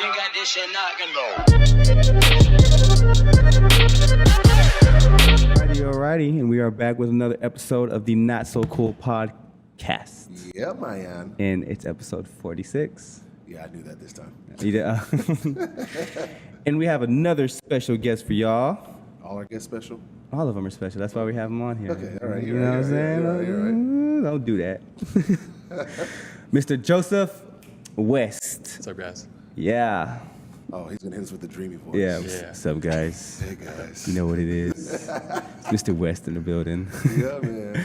Ain't got this shit knocking though. Alrighty, and we are back with another episode of the Not So Cool podcast. Yeah, man. And it's episode 46. Yeah, I knew that this time. You did, and we have another special guest for y'all. All our guests special? All of them are special. That's why we have them on here. Okay, all right. You know what I'm saying? You're right. Don't do that. Mr. Joseph West. What's up, guys? Yeah. Oh, he's going to hit us with the dreamy voice. Yeah. Yeah. What's up, guys? Hey, guys. You know what it is. It's Mr. West in the building. Yeah, man.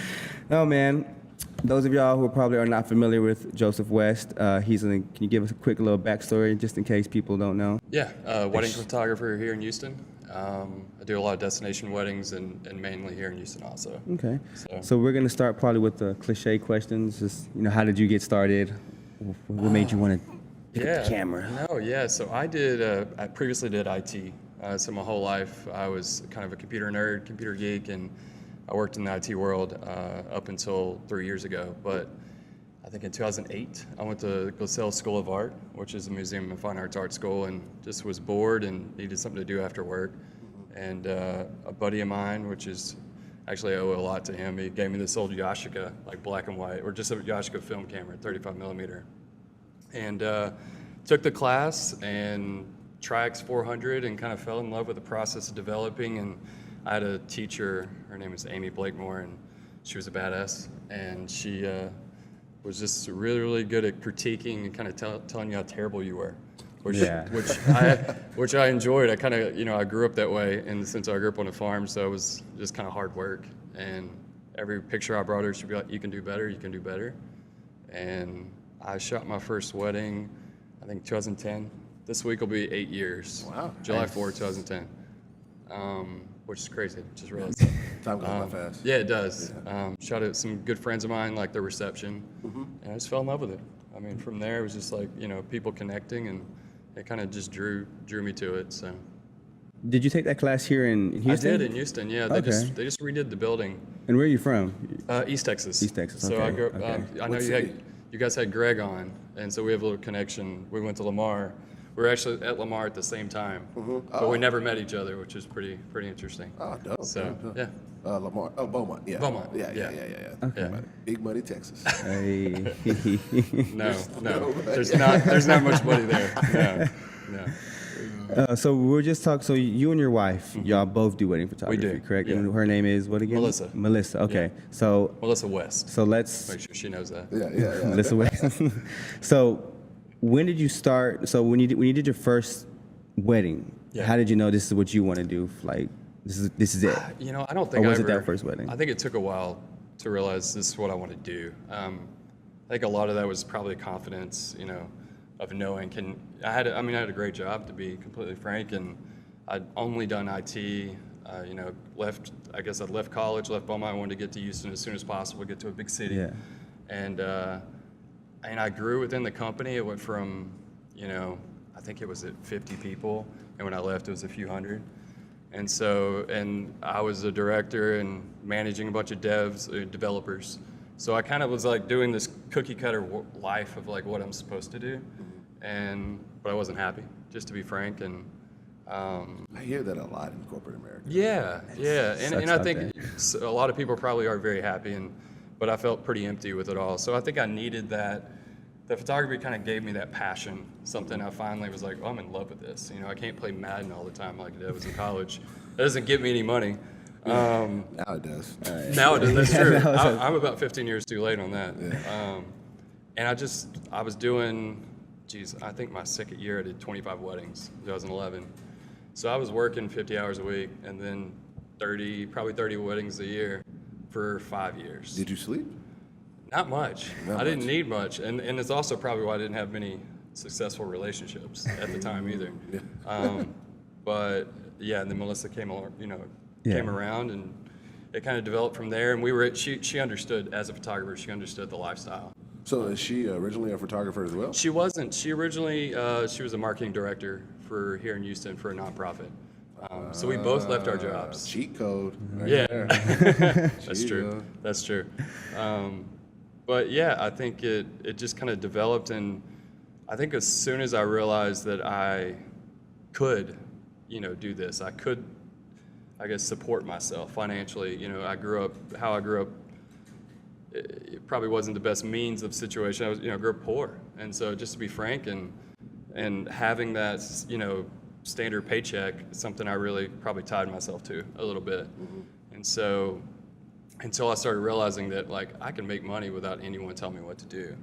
Oh, man. Those of y'all who probably are not familiar with Joseph West, can you give us a quick little backstory just in case people don't know? Yeah, wedding photographer here in Houston. I do a lot of destination weddings and mainly here in Houston also. Okay. So we're going to start probably with the cliche questions. Just, how did you get started? What made you want to pick up the camera? So I previously did IT. So my whole life I was kind of a computer nerd, computer geek, and I worked in the IT world up until 3 years ago. But I think in 2008, I went to Gosell School of Art, which is a museum and fine arts art school, and just was bored and needed something to do after work. And a buddy of mine, which is actually I owe a lot to him, he gave me this old Yashica, like black and white, or just a Yashica film camera, 35 millimeter. And took the class and Tri-X 400 and kind of fell in love with the process of developing. And I had a teacher, her name was Amy Blakemore, and she was a badass. And she was just really, really good at critiquing and kind of telling you how terrible you were, which I enjoyed. I kind of, I grew up that way in the sense I grew up on a farm, so it was just kind of hard work. And every picture I brought her, she'd be like, you can do better, you can do better. And I shot my first wedding, I think 2010. This week will be 8 years. Wow. July 4, 2010. Which is crazy. Just realized that. Time goes by fast. Yeah, it does. Shot at some good friends of mine, like the reception, and I just fell in love with it. I mean, from there, it was just like, people connecting, and it kind of just drew me to it. So. Did you take that class here in Houston? I did in Houston, yeah. They just redid the building. And where are you from? East Texas. East Texas, So okay. I grew up, Okay. I know you guys had Greg on, and so we have a little connection. We went to Lamar. We were actually at Lamar at the same time, but we never met each other, which is pretty interesting. Oh, dope. So, yeah. Lamar. Oh, Beaumont. Yeah. Beaumont. Yeah. Okay. Yeah. Big money, Texas. Hey. No. There's not much money there. No. So we're just talking. So you and your wife, y'all both do wedding photography, We do, correct? yeah. And her name is what again? Melissa. Melissa. Okay. Yeah. So Melissa West. So let's Make sure she knows that. Yeah. Melissa West. So when did you start? So when you did your first wedding, how did you know this is what you want to do? Like this is it. I don't think. Or was it that first wedding? I think it took a while to realize this is what I want to do. I think a lot of that was probably confidence, of knowing. I had a great job, to be completely frank, and I'd only done IT. I'd left college, left Beaumont. I wanted to get to Houston as soon as possible, get to a big city. Yeah. And I grew within the company. It went from, I think it was at 50 people, and when I left, it was a few hundred. And I was a director and managing a bunch of developers. So I kind of was like doing this cookie cutter life of like what I'm supposed to do, but I wasn't happy, just to be frank. And I hear that a lot in corporate America. yeah, and I think a lot of people probably are very happy, but I felt pretty empty with it all. So I think I needed that. The photography kind of gave me that passion, something I finally was like, I'm in love with this. I can't play Madden all the time like I was in college. That doesn't get me any money. Now it does. Now it does, that's true. I'm about 15 years too late on that. Yeah. And I was doing, I think my second year I did 25 weddings, 2011. So I was working 50 hours a week and then probably 30 weddings a year for 5 years. Did you sleep? Not much. I didn't need much. And it's also probably why I didn't have many successful relationships at the time either. But yeah, and then Melissa came around, and it kind of developed from there. And she understood, as a photographer, she understood the lifestyle. So is she originally a photographer as well? She wasn't. She originally, she was a marketing director for here in Houston for a nonprofit. So we both left our jobs. Cheat code. Right Yeah, there. that's true. That's true. But yeah, I think it just kind of developed, and I think as soon as I realized that I could, do this, I could, I guess, support myself financially. How I grew up, it probably wasn't the best means of situation. I was, grew up poor. And so just to be frank and having that, standard paycheck is something I really probably tied myself to a little bit. And so until I started realizing that, like, I can make money without anyone telling me what to do,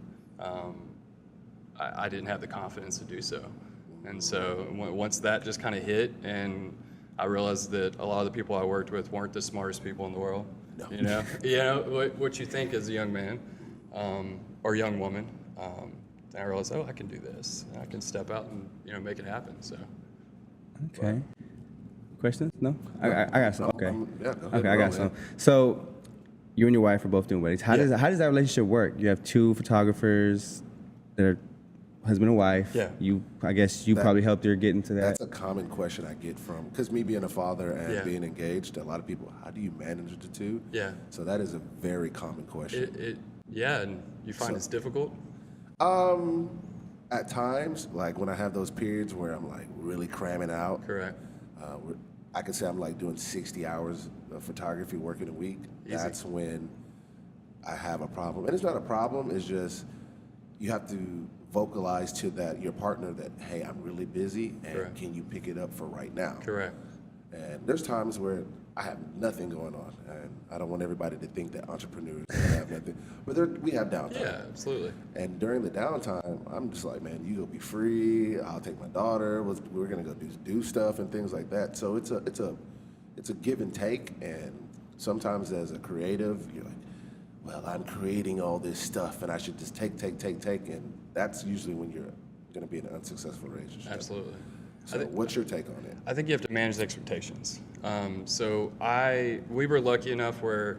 I didn't have the confidence to do so. And so once that just kind of hit, and I realized that a lot of the people I worked with weren't the smartest people in the world. No. What you think as a young man or young woman. And I realized, I can do this. I can step out and make it happen. So. Okay. Questions? No? I got some. Okay. Yeah, go ahead, Okay, I got some. So you and your wife are both doing weddings. How does that relationship work? You have two photographers that are husband and wife. Yeah. I guess you probably helped her get into that. That's a common question I get from, because me being a father and being engaged, a lot of people, how do you manage the two? Yeah. So that is a very common question. And you find it's difficult? At times, like when I have those periods where I'm like really cramming out. Correct. I can say I'm like doing 60 hours of photography working a week. Easy. That's when I have a problem. And it's not a problem, it's just you have to vocalize to your partner that, hey, I'm really busy and Correct. Can you pick it up for right now? Correct. And there's times where I have nothing going on, and I don't want everybody to think that entrepreneurs have nothing, but we have downtime. Yeah, absolutely. And during the downtime, I'm just like, man, you go be free. I'll take my daughter. We're gonna go do stuff and things like that. So it's a give and take. And sometimes as a creative, you're like, well, I'm creating all this stuff, and I should just take, and that's usually when you're gonna be in an unsuccessful relationship. Absolutely. So what's your take on it? I think you have to manage the expectations. We were lucky enough where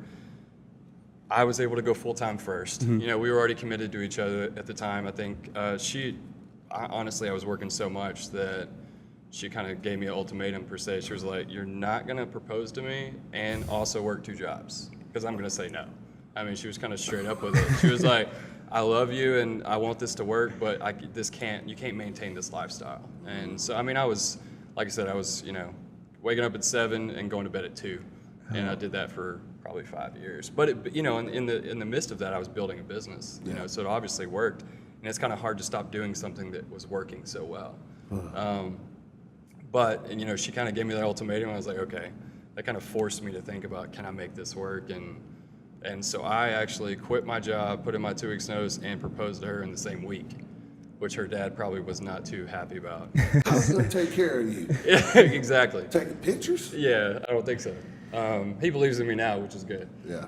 I was able to go full time first. We were already committed to each other at the time. I think honestly, I was working so much that she kind of gave me an ultimatum per se. She was like, "You're not gonna propose to me and also work 2 jobs because I'm gonna say no." I mean, she was kind of straight up with it. She was like, I love you and I want this to work, but you can't maintain this lifestyle. And so, I mean, I was waking up at 7 and going to bed at 2. And I did that for probably 5 years. But in the midst of that, I was building a business, so it obviously worked. And it's kind of hard to stop doing something that was working so well. But she kind of gave me that ultimatum. I was like, okay, that kind of forced me to think about, can I make this work? And so I actually quit my job, put in my 2 weeks notice, and proposed to her in the same week, which her dad probably was not too happy about. How's he gonna take care of you? Yeah, exactly. Taking pictures? Yeah, I don't think so. He believes in me now, which is good. Yeah.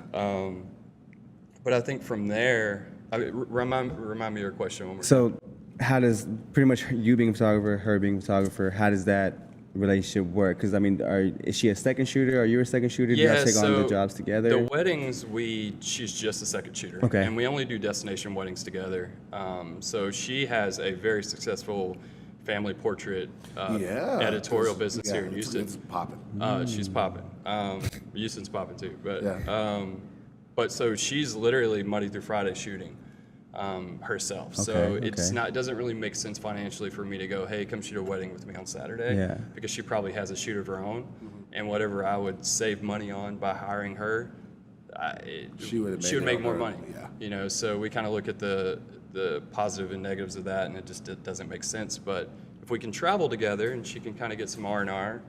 But I think from there, remind me of your question one more time. So how does pretty much you being a photographer, her being a photographer, how does that relationship work? Because I mean, is she a second shooter? Are you a second shooter? Do you guys take on the jobs together? The weddings, she's just a second shooter. Okay. And we only do destination weddings together. So she has a very successful family portrait editorial business here in Houston. It's popping. She's popping. Houston's popping too. But Yeah. but so she's literally Monday through Friday shooting herself. So it doesn't really make sense financially for me to go, hey, come shoot a wedding with me on Saturday. Yeah. Because she probably has a shoot of her own. And whatever I would save money on by hiring her, she would make more money. Yeah. So we kind of look at the positive and negatives of that, and it doesn't make sense. But if we can travel together and she can kind of get some R&R,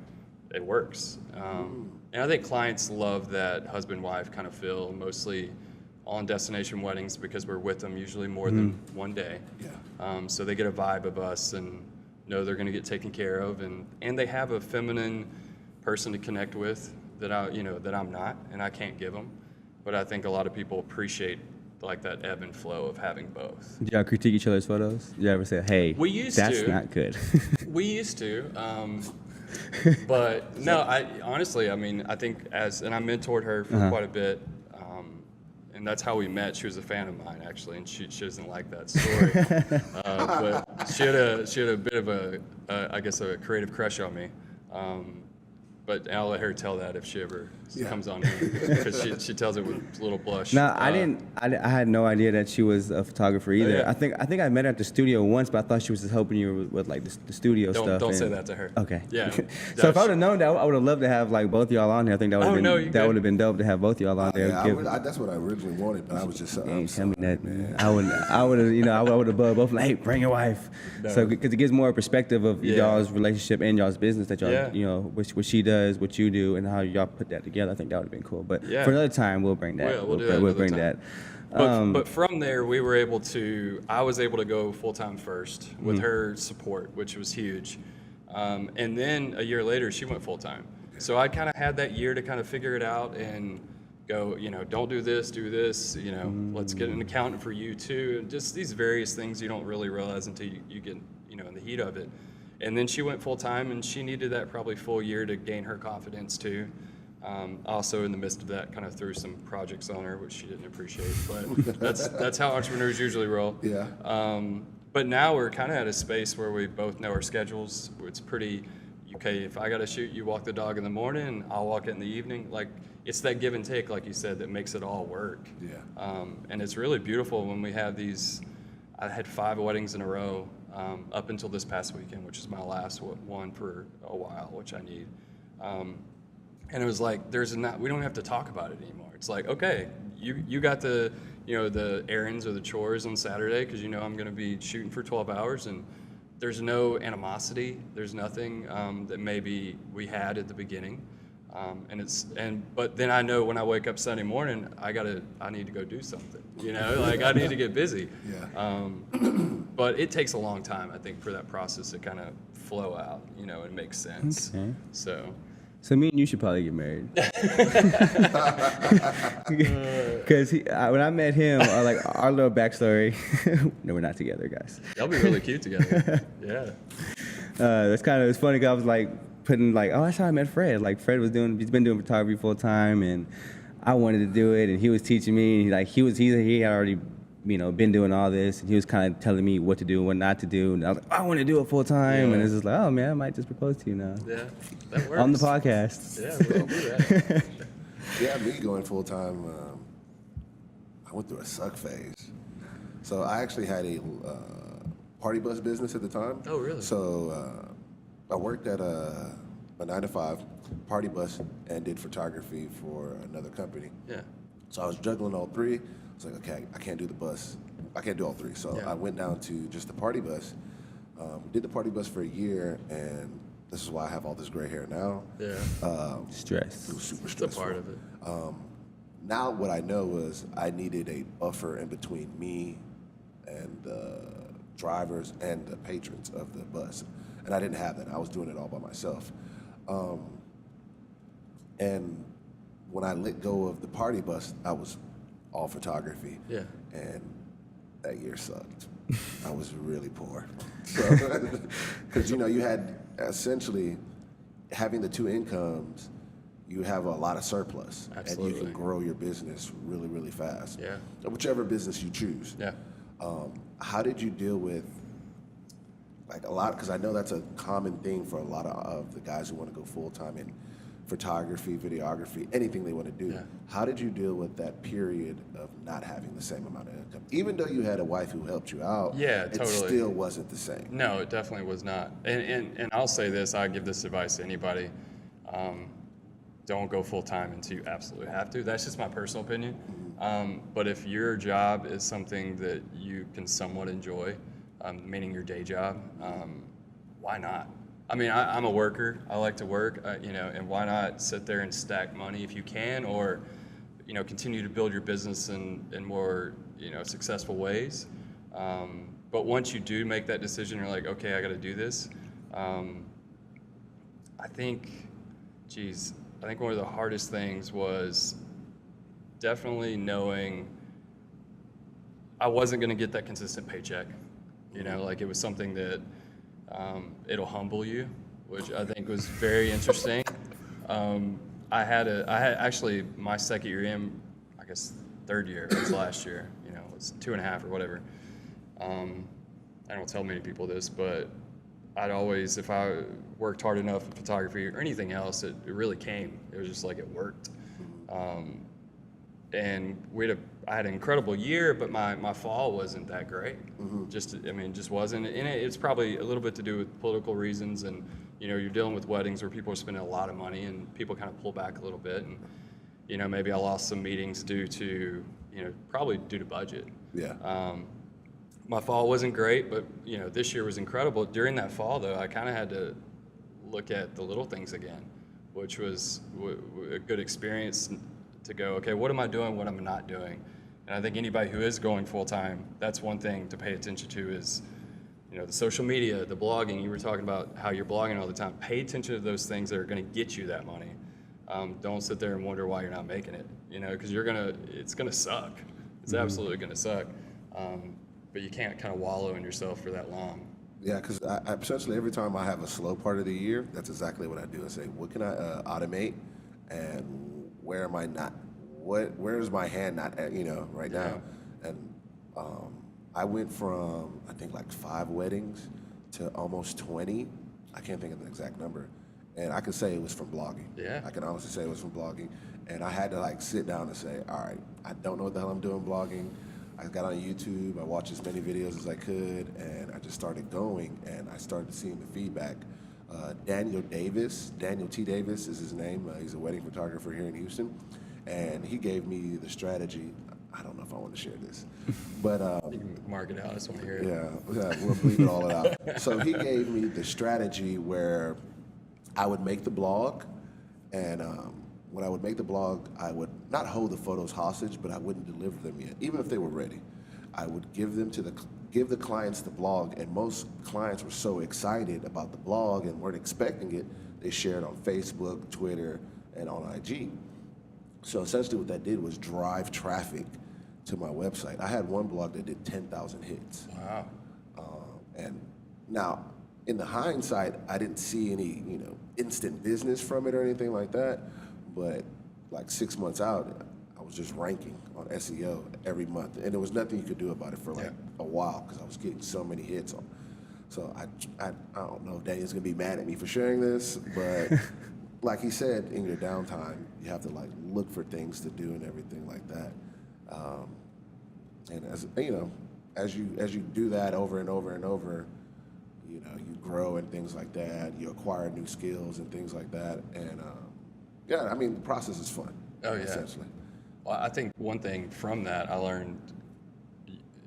it works. And I think clients love that husband-wife kind of feel, mostly on destination weddings, because we're with them usually more than one day. Yeah. So they get a vibe of us and know they're going to get taken care of, and they have a feminine person to connect with that I'm not, and I can't give them. But I think a lot of people appreciate like that ebb and flow of having both. Do y'all critique each other's photos? Do you ever say, hey, that's not good? We used to. But no, I think and I mentored her for quite a bit. And that's how we met. She was a fan of mine, actually, and she doesn't like that story. But she had a bit of a creative crush on me. but I'll let her tell that if she ever comes on here, because she tells it with a little blush. No, I didn't. I had no idea that she was a photographer either. yeah. I think I met her at the studio once, but I thought she was just helping you with like the studio stuff. Don't say that to her. Okay. Yeah. So if I would have known that, I would have loved to have like both y'all on here. I think that would have been you would have been dope to have both y'all on there. That's what I originally wanted, but I was just Tell me that, man. I would have, I would have both like, hey, bring your wife. No. So because it gives more perspective of y'all's relationship and y'all's business that y'all, what she does, what you do, and how y'all put that together. I think that would have been cool. But for another time, we'll bring that. We'll do that. We'll bring that. But from there, I was able to go full time first with her support, which was huge. And then a year later, she went full time. So I kind of had that year to kind of figure it out and go, don't do this, let's get an accountant for you too. And just these various things you don't really realize until you get, in the heat of it. And then she went full time, and she needed that probably full year to gain her confidence too. Also, in the midst of that, kind of threw some projects on her, which she didn't appreciate. But that's how entrepreneurs usually roll. Yeah. But now we're kind of at a space where we both know our schedules. It's pretty, okay, if I got to shoot, you walk the dog in the morning, I'll walk it in the evening. Like, it's that give and take, like you said, that makes it all work. Yeah. And it's really beautiful when we have these. I had 5 weddings in a row up until this past weekend, which is my last one for a while, which I need. And it was like, we don't have to talk about it anymore. It's like, okay, you got the errands or the chores on Saturday, because I'm going to be shooting for 12 hours, and there's no animosity. There's nothing that maybe we had at the beginning. But then I know when I wake up Sunday morning, I need to go do something, like I need to get busy. Yeah. But it takes a long time, I think, for that process to kind of flow out, and make sense. Okay. So me and you should probably get married. Because when I met him, like our little backstory, no, we're not together, guys. Y'all be really cute together. Yeah. It's funny because I was like putting like, oh, that's how I met Fred. Like he's been doing photography full time, and I wanted to do it, and he was teaching me. And he had already been doing all this, and he was kind of telling me what to do and what not to do. And I was like, I want to do it full time. And it's just like, oh man, I might just propose to you now. Yeah, that works. On the podcast. Yeah, we'll do that. Yeah, me going full time, I went through a suck phase. So I actually had a party bus business at the time. Oh, really? So I worked at a 9-to-5 party bus and did photography for another company. Yeah. So I was juggling all three. I was like, okay, I can't do the bus. I can't do all three. So I went down to just the party bus. Did the party bus for a year, and this is why I have all this gray hair now. Yeah. Stress. It was super It's stressful. a part of it. Now what I know was I needed a buffer in between me and the drivers and the patrons of the bus. And I didn't have that. I was doing it all by myself. And when I let go of the party bus, I was all photography. Yeah. And that year sucked. I was really poor. Because, you had essentially having the 2 incomes, you have a lot of surplus. Absolutely. And you can grow your business really, really fast. Yeah. Whichever business you choose. Yeah. How did you deal with, like a lot, because I know that's a common thing for a lot of the guys who want to go full-time in photography, videography, anything they want to do. Yeah. How did you deal with that period of not having the same amount of income? Even though you had a wife who helped you out, Yeah, totally. it still wasn't the same. No, it definitely was not. And I'll say this, I give this advice to anybody. Don't go full time until you absolutely have to. That's just my personal opinion. But if your job is something that you can somewhat enjoy, meaning your day job, why not? I mean, I'm a worker. I like to work, and why not sit there and stack money if you can, or, continue to build your business in more, successful ways. But once you do make that decision, you're like, okay, I got to do this. I think one of the hardest things was definitely knowing I wasn't going to get that consistent paycheck. Like it was something that it'll humble you, which I think was very interesting. I had actually my second year in, I guess third year, it was last year, it was 2.5 or whatever. I don't tell many people this, but I'd always, if I worked hard enough in photography or anything else, it really came. It was just like it worked. And I had an incredible year, but my fall wasn't that great. Just wasn't. And it's probably a little bit to do with political reasons, and you're dealing with weddings where people are spending a lot of money, and people kind of pull back a little bit, and maybe I lost some meetings due to probably due to budget. Yeah. My fall wasn't great, but this year was incredible. During that fall, though, I kind of had to look at the little things again, which was a good experience to go, okay, what am I doing, what am I not doing? And I think anybody who is going full time, that's one thing to pay attention to is, the social media, the blogging. You were talking about how you're blogging all the time. Pay attention to those things that are going to get you that money. Don't sit there and wonder why you're not making it, because it's gonna suck. It's absolutely gonna suck. But you can't kind of wallow in yourself for that long. Yeah, because I essentially every time I have a slow part of the year, that's exactly what I do. I say, what can I automate, and where am I not? Where is my hand not at? Right now, and I went from I think like 5 weddings to almost 20. I can't think of the exact number, and I can say it was from blogging. Yeah, I can honestly say it was from blogging, and I had to like sit down and say, all right, I don't know what the hell I'm doing blogging. I got on YouTube, I watched as many videos as I could, and I just started going, and I started seeing the feedback. Daniel T. Davis is his name. He's a wedding photographer here in Houston, and he gave me the strategy. I don't know if I want to share this, but you can mark it out. I just want to hear it. Yeah, we'll bleep it all out. So he gave me the strategy where I would make the blog, and when I would make the blog, I would not hold the photos hostage, but I wouldn't deliver them yet, even if they were ready. I would give the clients the blog, and most clients were so excited about the blog and weren't expecting it, they shared on Facebook, Twitter, and on IG. So essentially what that did was drive traffic to my website. I had one blog that did 10,000 hits. Wow. And now, in the hindsight, I didn't see any, instant business from it or anything like that. But like 6 months out, I was just ranking on SEO every month, and there was nothing you could do about it for like a while because I was getting so many hits on. So I don't know if Daniel's gonna be mad at me for sharing this, but like he said, in your downtime, you have to like look for things to do and everything like that. And as you do that over and over and over, you grow and things like that. You acquire new skills and things like that, and yeah, I mean, the process is fun. Oh, yeah. Essentially. Well, I think one thing from that I learned,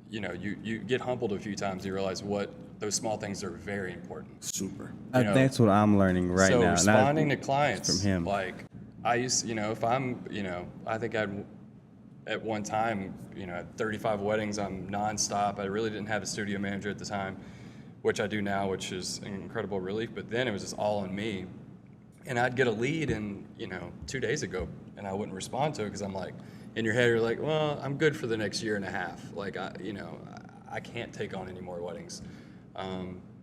you get humbled a few times. You realize what those small things are very important. Super. That's what I'm learning right now. So responding to clients from him. like I used, if I'm, I think at one time, at 35 weddings, I'm nonstop. I really didn't have a studio manager at the time, which I do now, which is an incredible relief. But then it was just all on me. And I'd get a lead in, 2 days ago, and I wouldn't respond to it because I'm like, in your head, you're like, well, I'm good for the next year and a half. Like, I can't take on any more weddings.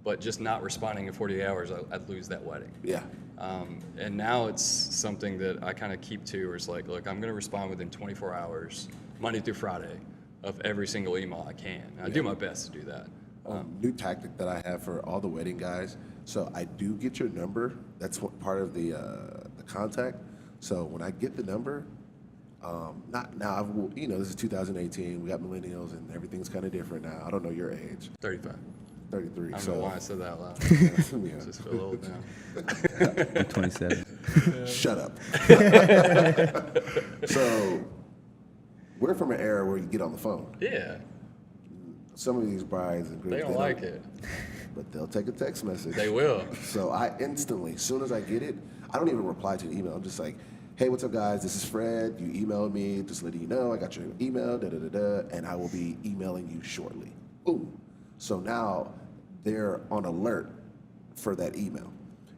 But just not responding in 48 hours, I'd lose that wedding. Yeah. And now it's something that I kind of keep to, where it's like, look, I'm going to respond within 24 hours, Monday through Friday, of every single email I can. And I do my best to do that. New tactic that I have for all the wedding guys. So I do get your number. That's what part of the contact. So when I get the number, not now. This is 2018. We got millennials, and everything's kind of different now. I don't know your age. 35. 33. I don't know why I said that out loud. Yeah. Just feel old now. I'm 27. Shut up. So we're from an era where you get on the phone. Yeah. Some of these brides and groups, They don't like it. but they'll take a text message. They will. So I instantly, as soon as I get it, I don't even reply to the email. I'm just like, hey, what's up, guys? This is Fred. You emailed me, just letting you know I got your email, and I will be emailing you shortly. Boom. So now they're on alert for that email.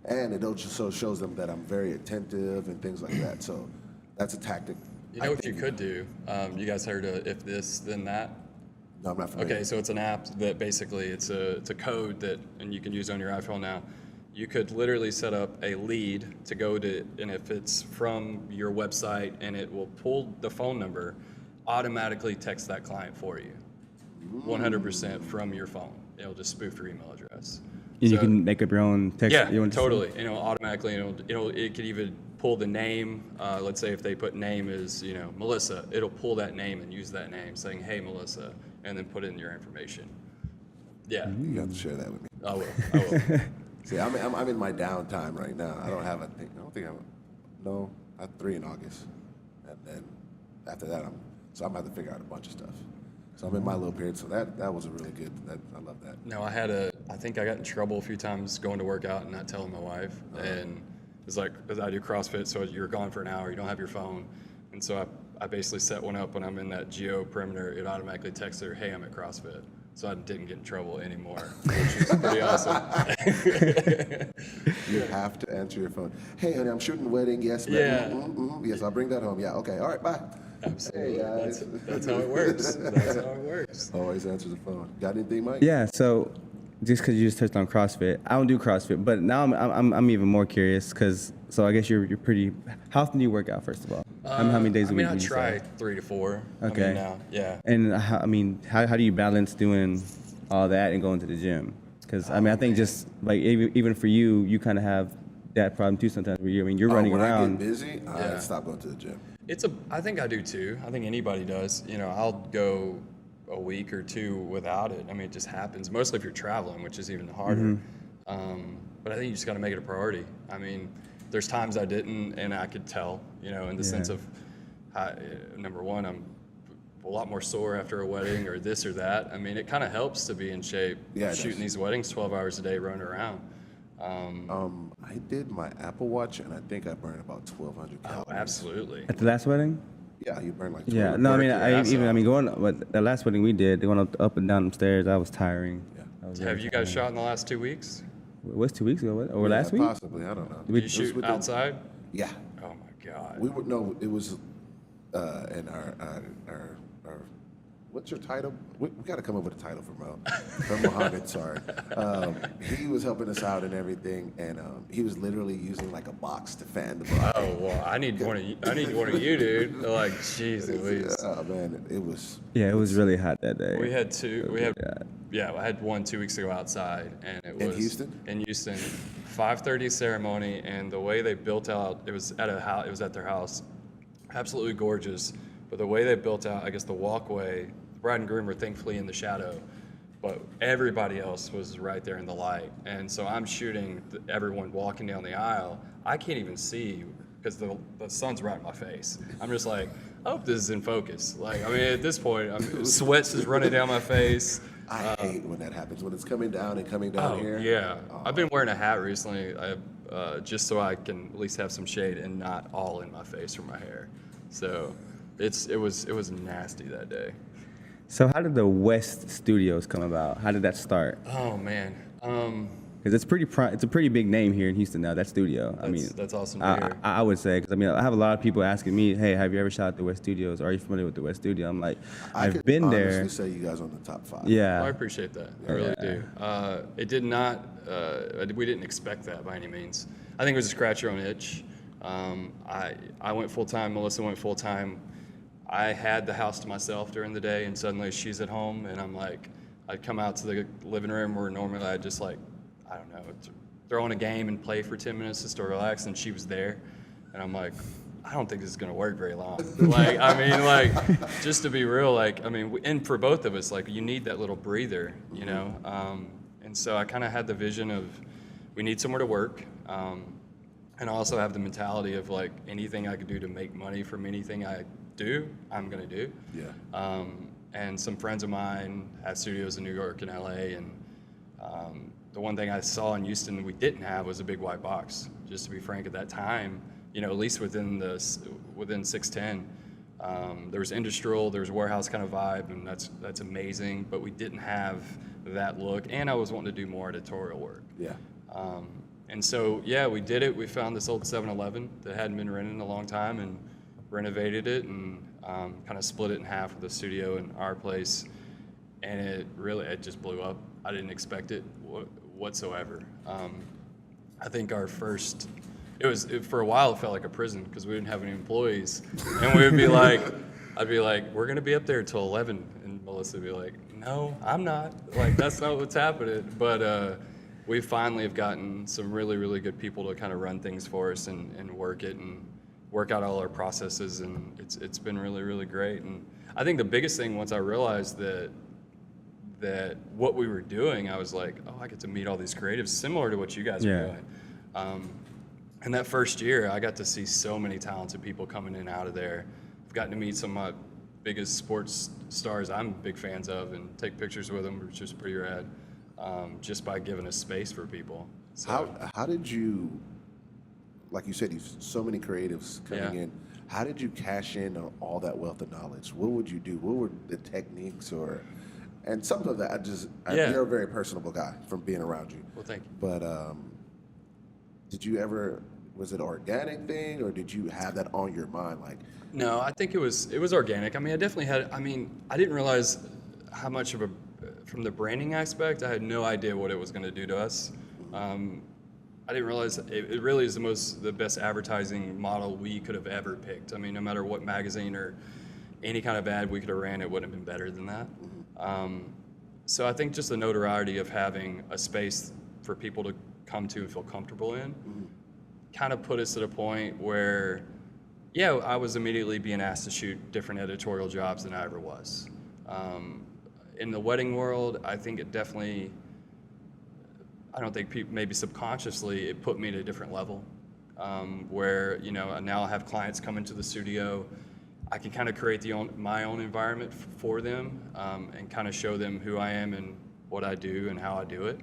And it also shows them that I'm very attentive and things like that. So that's a tactic. You know what you could do? You guys heard of If This, Then That? No, I'm not familiar. Okay, so it's an app that basically it's a code that, and you can use on your iPhone now. You could literally set up a lead to go to, and if it's from your website, and it will pull the phone number, automatically text that client for you, 100% from your phone. It'll just spoof your email address. And you So- can make up your own text. Yeah, your own totally. Automatically, it could even pull the name. Let's say if they put name as, Melissa, it'll pull that name and use that name, saying, "Hey, Melissa," and then put in your information. Yeah, You have to share that with me. I will. I will. See, I'm in my downtime right now. I don't have a thing. I don't think no, I have 3 in August. And then after that, I'm going to have to figure out a bunch of stuff. So I'm in my little period. So that was a really good, I love that. No, I think I got in trouble a few times going to work out and not telling my wife. And it's like, because I do CrossFit, so you're gone for an hour, you don't have your phone. And so I basically set one up when I'm in that geo perimeter, it automatically texts her, "Hey, I'm at CrossFit." So I didn't get in trouble anymore, which is pretty awesome. You have to answer your phone. "Hey, honey, I'm shooting a wedding. Yes, ma'am. Yeah. Yes, I'll bring that home. Yeah, okay. All right, bye." Absolutely. Hey, guys. That's how it works. That's how it works. Always answer the phone. Got anything, Mike? Yeah. So just because you just touched on CrossFit, I don't do CrossFit, but now I'm even more curious because I guess you're pretty. How often do you work out, first of all? How many days a week? I would you try say? 3 to 4. Okay. Now, yeah. And how do you balance doing all that and going to the gym? Because I think just like even for you, you kind of have that problem too sometimes. Where you're running when around. I get busy, Yeah. I stop going to the gym. I think I do too. I think anybody does. I'll go a week or 2 without it. It just happens. Mostly if you're traveling, which is even harder. But I think you just got to make it a priority. There's times I didn't, and I could tell. In the sense of, number one, I'm a lot more sore after a wedding or this or that. It kind of helps to be in shape. Yeah, it shooting does. these weddings 12 hours a day, running around. I did my Apple Watch, and I think I burned about 1,200 Oh, calories. absolutely. At the last wedding? Yeah, you burn like Yeah. 12. No, Work, but the last wedding we did, going up and down the stairs, that was tiring. Yeah. That was Have very you guys tiring. shot in the last 2 weeks? What's 2 weeks ago? Or Yeah, last week? Possibly, I don't know. Did you shoot within- outside? Yeah. Oh my God. We would know it was in our what's your title? We got to come up with a title for Mohammed. Sorry, he was helping us out and everything, and he was literally using like a box to fan the bride. Oh well, I need one of you, dude. Like, jeez Louise. Oh man, it was. Yeah, it was really hot that day. We had two. We had Yeah. yeah. I had one 2 weeks ago outside, and it In was Houston? In Houston, 5:30 ceremony, and the way they built out, it was at a house. It was at their house, absolutely gorgeous. But the way they built out, I guess the walkway, the bride and groom were thankfully in the shadow, but everybody else was right there in the light. And so I'm shooting everyone walking down the aisle. I can't even see because the sun's right in my face. I'm just like, I hope this is in focus. Like, at this point, sweat's just running down my face. I hate when that happens when it's coming down and coming down here. Yeah. I've been wearing a hat recently, just so I can at least have some shade and not all in my face from my hair. So it was nasty that day. So how did the West Studios come about? How did that start? Oh man. Because it's a pretty big name here in Houston now. That studio. That's awesome to hear. I would say because I have a lot of people asking me, "Hey, have you ever shot at the West Studios? Are you familiar with the West Studio?" I'm like, I I've could been honestly there. say you guys on the top 5. Yeah. Well, I appreciate that. I really do. It did not. We didn't expect that by any means. I think it was a scratch your own itch. I went full time. Melissa went full time. I had the house to myself during the day, and suddenly she's at home, and I'm like, I'd come out to the living room where normally I'd just like, I don't know, throw in a game and play for 10 minutes just to relax, and she was there, and I'm like, I don't think this is gonna work very long. Just to be real, and for both of us, you need that little breather, you know? And so I kind of had the vision of, we need somewhere to work, and I also have the mentality of anything I could do to make money from anything I do, I'm gonna do. Yeah. And some friends of mine have studios in New York and LA, and the one thing I saw in Houston that we didn't have was a big white box. Just to be frank, at that time, at least within 610, there was industrial, there was warehouse kind of vibe, and that's amazing. But we didn't have that look, and I was wanting to do more editorial work. Yeah. And so, yeah, we did it. We found this old 7-Eleven that hadn't been rented in a long time and renovated it and kind of split it in half with a studio in our place. And it just blew up. I didn't expect it whatsoever. I think our first, for a while it felt like a prison because we didn't have any employees. And we would be like, I'd be like, we're gonna be up there till 11. And Melissa would be like, no, I'm not. That's not what's happening. But we finally have gotten some really, really good people to kind of run things for us and work it and work out all our processes, and it's been really, really great. And I think the biggest thing, once I realized that what we were doing, I was like, oh, I get to meet all these creatives similar to what you guys are doing. And that first year, I got to see so many talented people coming in and out of there. I've gotten to meet some of my biggest sports stars I'm big fans of and take pictures with them, which is pretty rad, just by giving a space for people. So, How did you, like you said, you've so many creatives coming in. How did you cash in on all that wealth of knowledge? What would you do? What were the techniques and some of that you're a very personable guy from being around you. Well, thank you. But was it an organic thing, or did you have that on your mind? Like, no, I think it was organic. I mean, I didn't realize how much of from the branding aspect, I had no idea what it was going to do to us. I didn't realize it really is the best advertising model we could have ever picked. I mean, no matter what magazine or any kind of ad we could have ran, it wouldn't have been better than that. So I think just the notoriety of having a space for people to come to and feel comfortable in kind of put us at a point where, I was immediately being asked to shoot different editorial jobs than I ever was. In the wedding world, I think it definitely, I don't think maybe subconsciously it put me at a different level, where now I have clients come into the studio. I can kind of create my own environment for them, and kind of show them who I am and what I do and how I do it,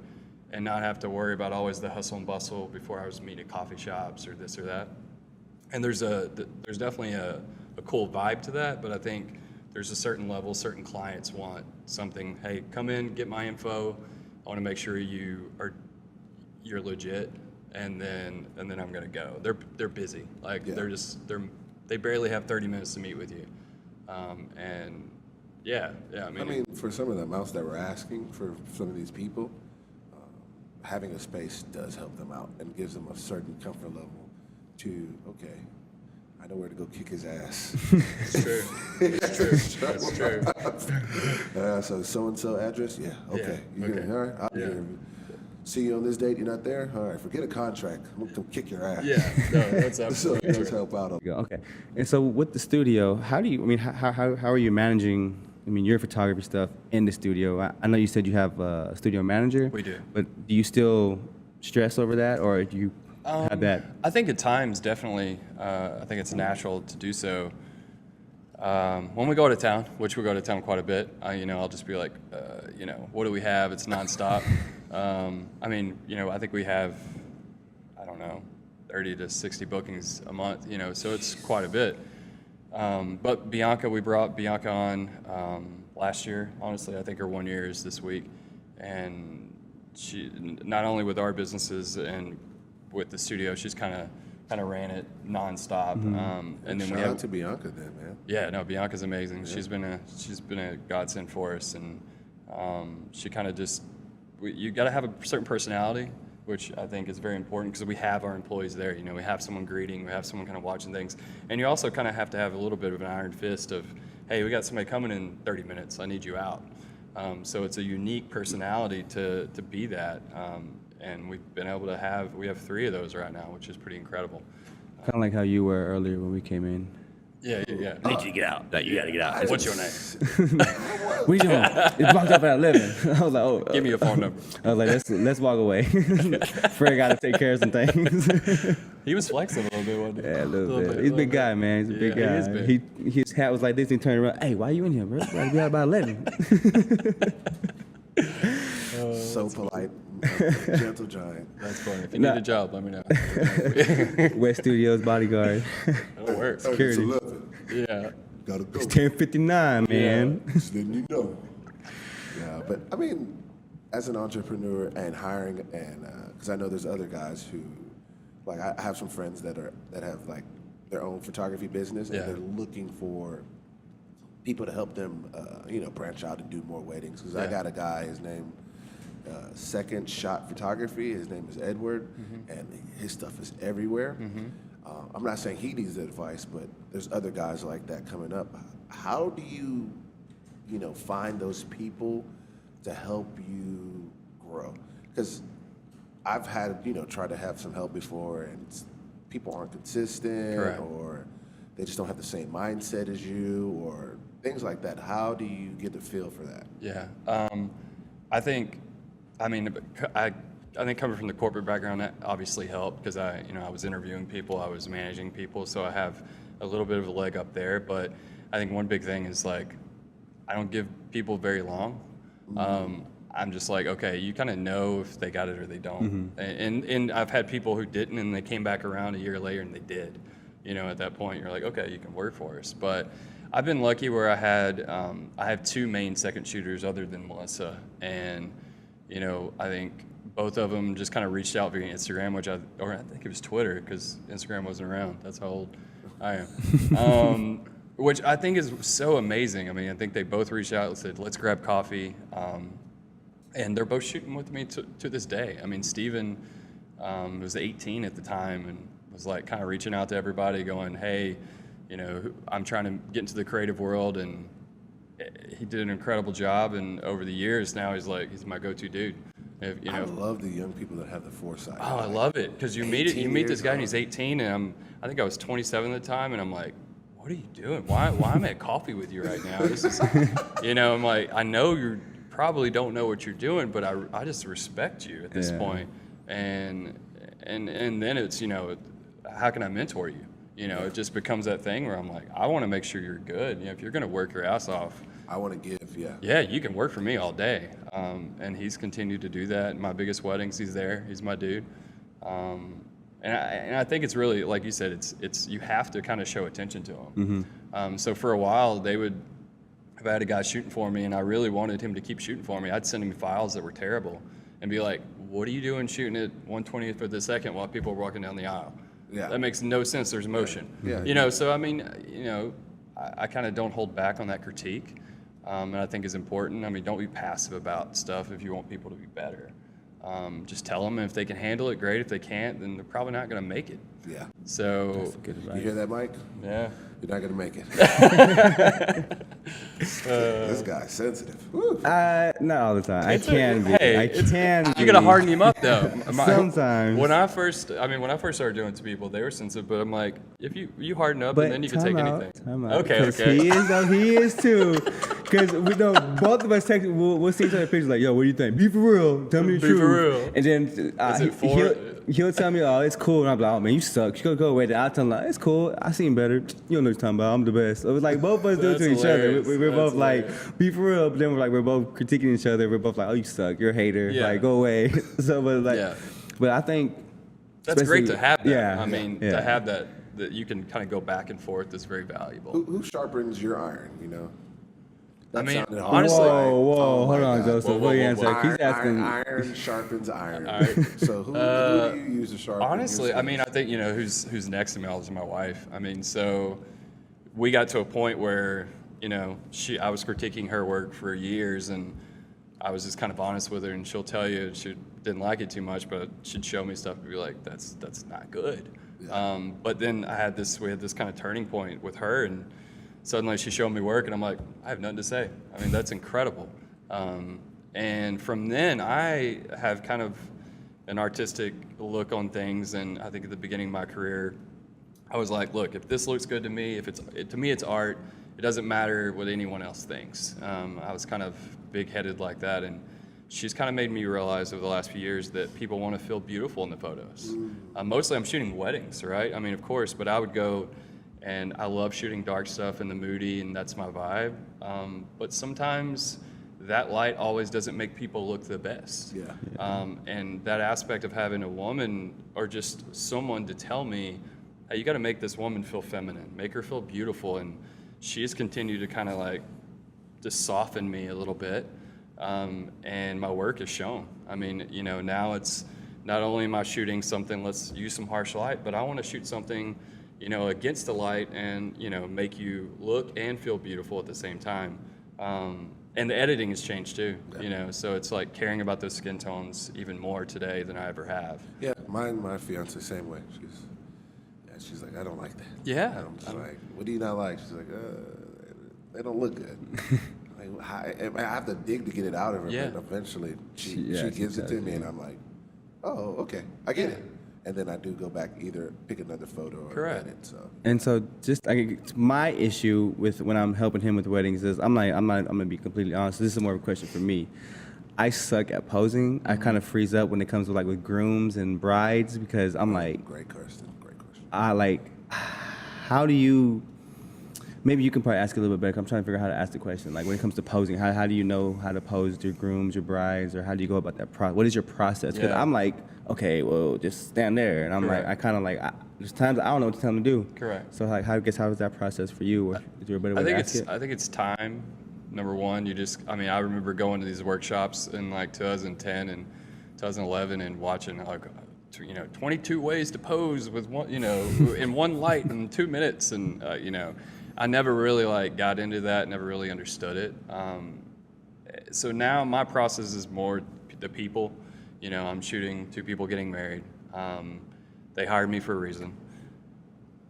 and not have to worry about always the hustle and bustle before I was meeting at coffee shops or this or that. And there's definitely a cool vibe to that, but I think there's a certain level, certain clients want something, hey, come in, get my info. I want to make sure you're legit, and then I'm gonna go. They're busy. Like they barely have 30 minutes to meet with you. And I mean, for some of the amounts that we're asking for some of these people, having a space does help them out and gives them a certain comfort level to, okay, I know where to go kick his ass. It's true. It's true. That's true. So so-and-so address? Yeah, okay. Yeah, okay. All right, I'll be here. See you on this date, you're not there? All right, forget a contract. I'm going to come kick your ass. Yeah, no, that's absolutely So true. help out. Okay. And so with the studio, how are you managing, your photography stuff in the studio? I know you said you have a studio manager. We do. But do you still stress over that, or do you have that? I think at times, definitely, I think it's natural to do so. When we go to town, which we go to town quite a bit, I'll just be like, what do we have? It's nonstop. I think we have, 30 to 60 bookings a month, so it's quite a bit. But we brought Bianca on last year. Honestly, I think her 1 year is this week. And she, not only with our businesses and with the studio, she's kind of ran it nonstop. And then Shout out to Bianca then, man. Yeah, no, Bianca's amazing. Yeah. She's been a godsend for us, and she kind of you got to have a certain personality, which I think is very important because we have our employees there. We have someone greeting, we have someone kind of watching things, and you also kind of have to have a little bit of an iron fist of, hey, we got somebody coming in 30 minutes. I need you out. So it's a unique personality to be that. And we've been able to we have 3 of those right now, which is pretty incredible. Kind of like how you were earlier when we came in. Yeah. I need you to get out. You got to get out. What's your name? What are you doing? It's blocked up at 11. I was like, oh. Give me your phone number. I was like, let's walk away. Fred got to take care of some things. He was flexing a little bit, wasn't he? Yeah, a little bit. He's a big guy, man. He's a big guy. He is big. His hat was like this. He turned around. Hey, why are you in here, bro? We'll be out by 11. So polite. Gentle giant. That's funny. If you need a job, let me know. West Studios bodyguard. That'll work. Security. It's 11. Yeah. Gotta go. It's 10:59, man. Just letting you know. Yeah, but as an entrepreneur and hiring, and because I know there's other guys who, like, I have some friends that have like their own photography business, and they're looking for people to help them, branch out and do more weddings. Because I got a guy, his name. Second Shot Photography. His name is Edward, and his stuff is everywhere. I'm not saying he needs the advice, but there's other guys like that coming up. How do you, find those people to help you grow? Because I've had, tried to have some help before, and people aren't consistent, Correct. or they just don't have the same mindset as you, or things like that. How do you get the feel for that? Yeah. I think, I mean, I think coming from the corporate background, that obviously helped because I was interviewing people, I was managing people, so I have a little bit of a leg up there. But I think one big thing is like, I don't give people very long. I'm just like, okay, you kind of know if they got it or they don't. And I've had people who didn't, and they came back around a year later and they did. At that point, you're like, okay, you can work for us. But I've been lucky where I have two main second shooters other than Melissa, and I think both of them just kind of reached out via Instagram, or I think it was Twitter because Instagram wasn't around. That's how old I am. Which I think is so amazing. I mean, I think they both reached out and said, let's grab coffee. And they're both shooting with me to this day. I mean, Steven was 18 at the time and was like kind of reaching out to everybody going, hey, I'm trying to get into the creative world, and he did an incredible job. And over the years now he's my go-to dude. I love the young people that have the foresight. Oh, I love it because you meet this guy and he's 18, and I think I was 27 at the time, and I'm like, what are you doing? Why am I at coffee with you right now? This is, I'm like, I know you probably don't know what you're doing, but I just respect you at this point. And then it's, how can I mentor you? It just becomes that thing where I'm like, I want to make sure you're good. If you're going to work your ass off, I want to give, yeah, you can work for me all day. And he's continued to do that. My biggest weddings, he's there. He's my dude. And I think it's really, like you said, it's you have to kind of show attention to him. So for a while, if I had a guy shooting for me and I really wanted him to keep shooting for me, I'd send him files that were terrible and be like, what are you doing shooting at 1/20th of the second while people are walking down the aisle? Yeah. That makes no sense. There's motion. Yeah. So I mean, I kind of don't hold back on that critique. And I think is important. I mean, don't be passive about stuff if you want people to be better. Just tell them if they can handle it, great. If they can't, then they're probably not going to make it. Yeah. So, You hear that, Mike? Yeah. You're not going to make it. This guy's sensitive. Woo. Not all the time. I can be. Hey, I can be. You got to harden him up though. Sometimes. When I first started doing it to people, they were sensitive, but I'm like, if you harden up, and then you can take anything. Okay. He is too. Because we know both of us text. We'll see each other pictures like, yo, what do you think? Be for real. Tell me the truth. Be for real. And then he'll tell me, oh, it's cool. And I'm like, oh man, you suck. You go away. Then I'll tell him like, it's cool. I seen better. You don't know what you're talking about. I'm the best. So it was like both of us do it to each other. We're both like, be for real. But then we're both critiquing each other. We're both like, oh, you suck. You're a hater. Yeah. Like, go away. But I think that's great to have that. Yeah. I mean, to have that you can kind of go back and forth is very valuable. Who sharpens your iron, That I mean, sounded honestly. Whoa, hold on, Joseph. What do you answer? He's asking. Iron sharpens iron. All right. So who do you use to sharpen? Honestly, your I mean, I think who's next to me is my wife. I mean, so we got to a point where I was critiquing her work for years, and I was just kind of honest with her, and she'll tell you she didn't like it too much, but she'd show me stuff and be like, that's not good. Yeah. But then we had this kind of turning point with her, and suddenly she showed me work, and I'm like, I have nothing to say. I mean, that's incredible. And from then, I have kind of an artistic look on things, and I think at the beginning of my career, I was like, look, if this looks good to me, to me it's art, it doesn't matter what anyone else thinks. I was kind of big-headed like that, and she's kind of made me realize over the last few years that people want to feel beautiful in the photos. Mostly I'm shooting weddings, right? I mean, of course, but I would go, and I love shooting dark stuff and the moody, and that's my vibe. But sometimes that light always doesn't make people look the best. Yeah. And that aspect of having a woman or just someone to tell me, hey, you got to make this woman feel feminine, make her feel beautiful, and she has continued to kind of like just soften me a little bit. And my work is shown. I mean, now it's not only am I shooting something, let's use some harsh light, but I want to shoot something, against the light and, make you look and feel beautiful at the same time. And the editing has changed too, so it's like caring about those skin tones even more today than I ever have. Yeah, my fiance, same way. She's like, I don't like that. Yeah. And I'm just like, what do you not like? She's like, they don't look good. I have to dig to get it out of her, Yeah. but eventually she gives it to me, and I'm like, oh, okay, I get it. And then I do go back, either pick another photo or Correct. edit. So And so, just my issue with when I'm helping him with weddings is I'm gonna be completely honest. This is more of a question for me. I suck at posing. I kind of freeze up when it comes to like with grooms and brides because I'm like, great question. Great question. I like, how do you? Maybe you can probably ask a little bit better. I'm trying to figure out how to ask the question. Like when it comes to posing, how do you know how to pose your grooms, your brides, or how do you go about that process? What is your process? Because Yeah. I'm like, okay, well, just stand there, and I'm Correct. like, I kind of like, there's times I don't know what to tell them to do. Correct. So like, how is that process for you? Or is there a better way to ask it? I think it's time. Number one, I remember going to these workshops in like 2010 and 2011 and watching like, 22 ways to pose with one, in one light in 2 minutes, and I never really like got into that, never really understood it. So now my process is more the people. I'm shooting 2 people getting married. They hired me for a reason.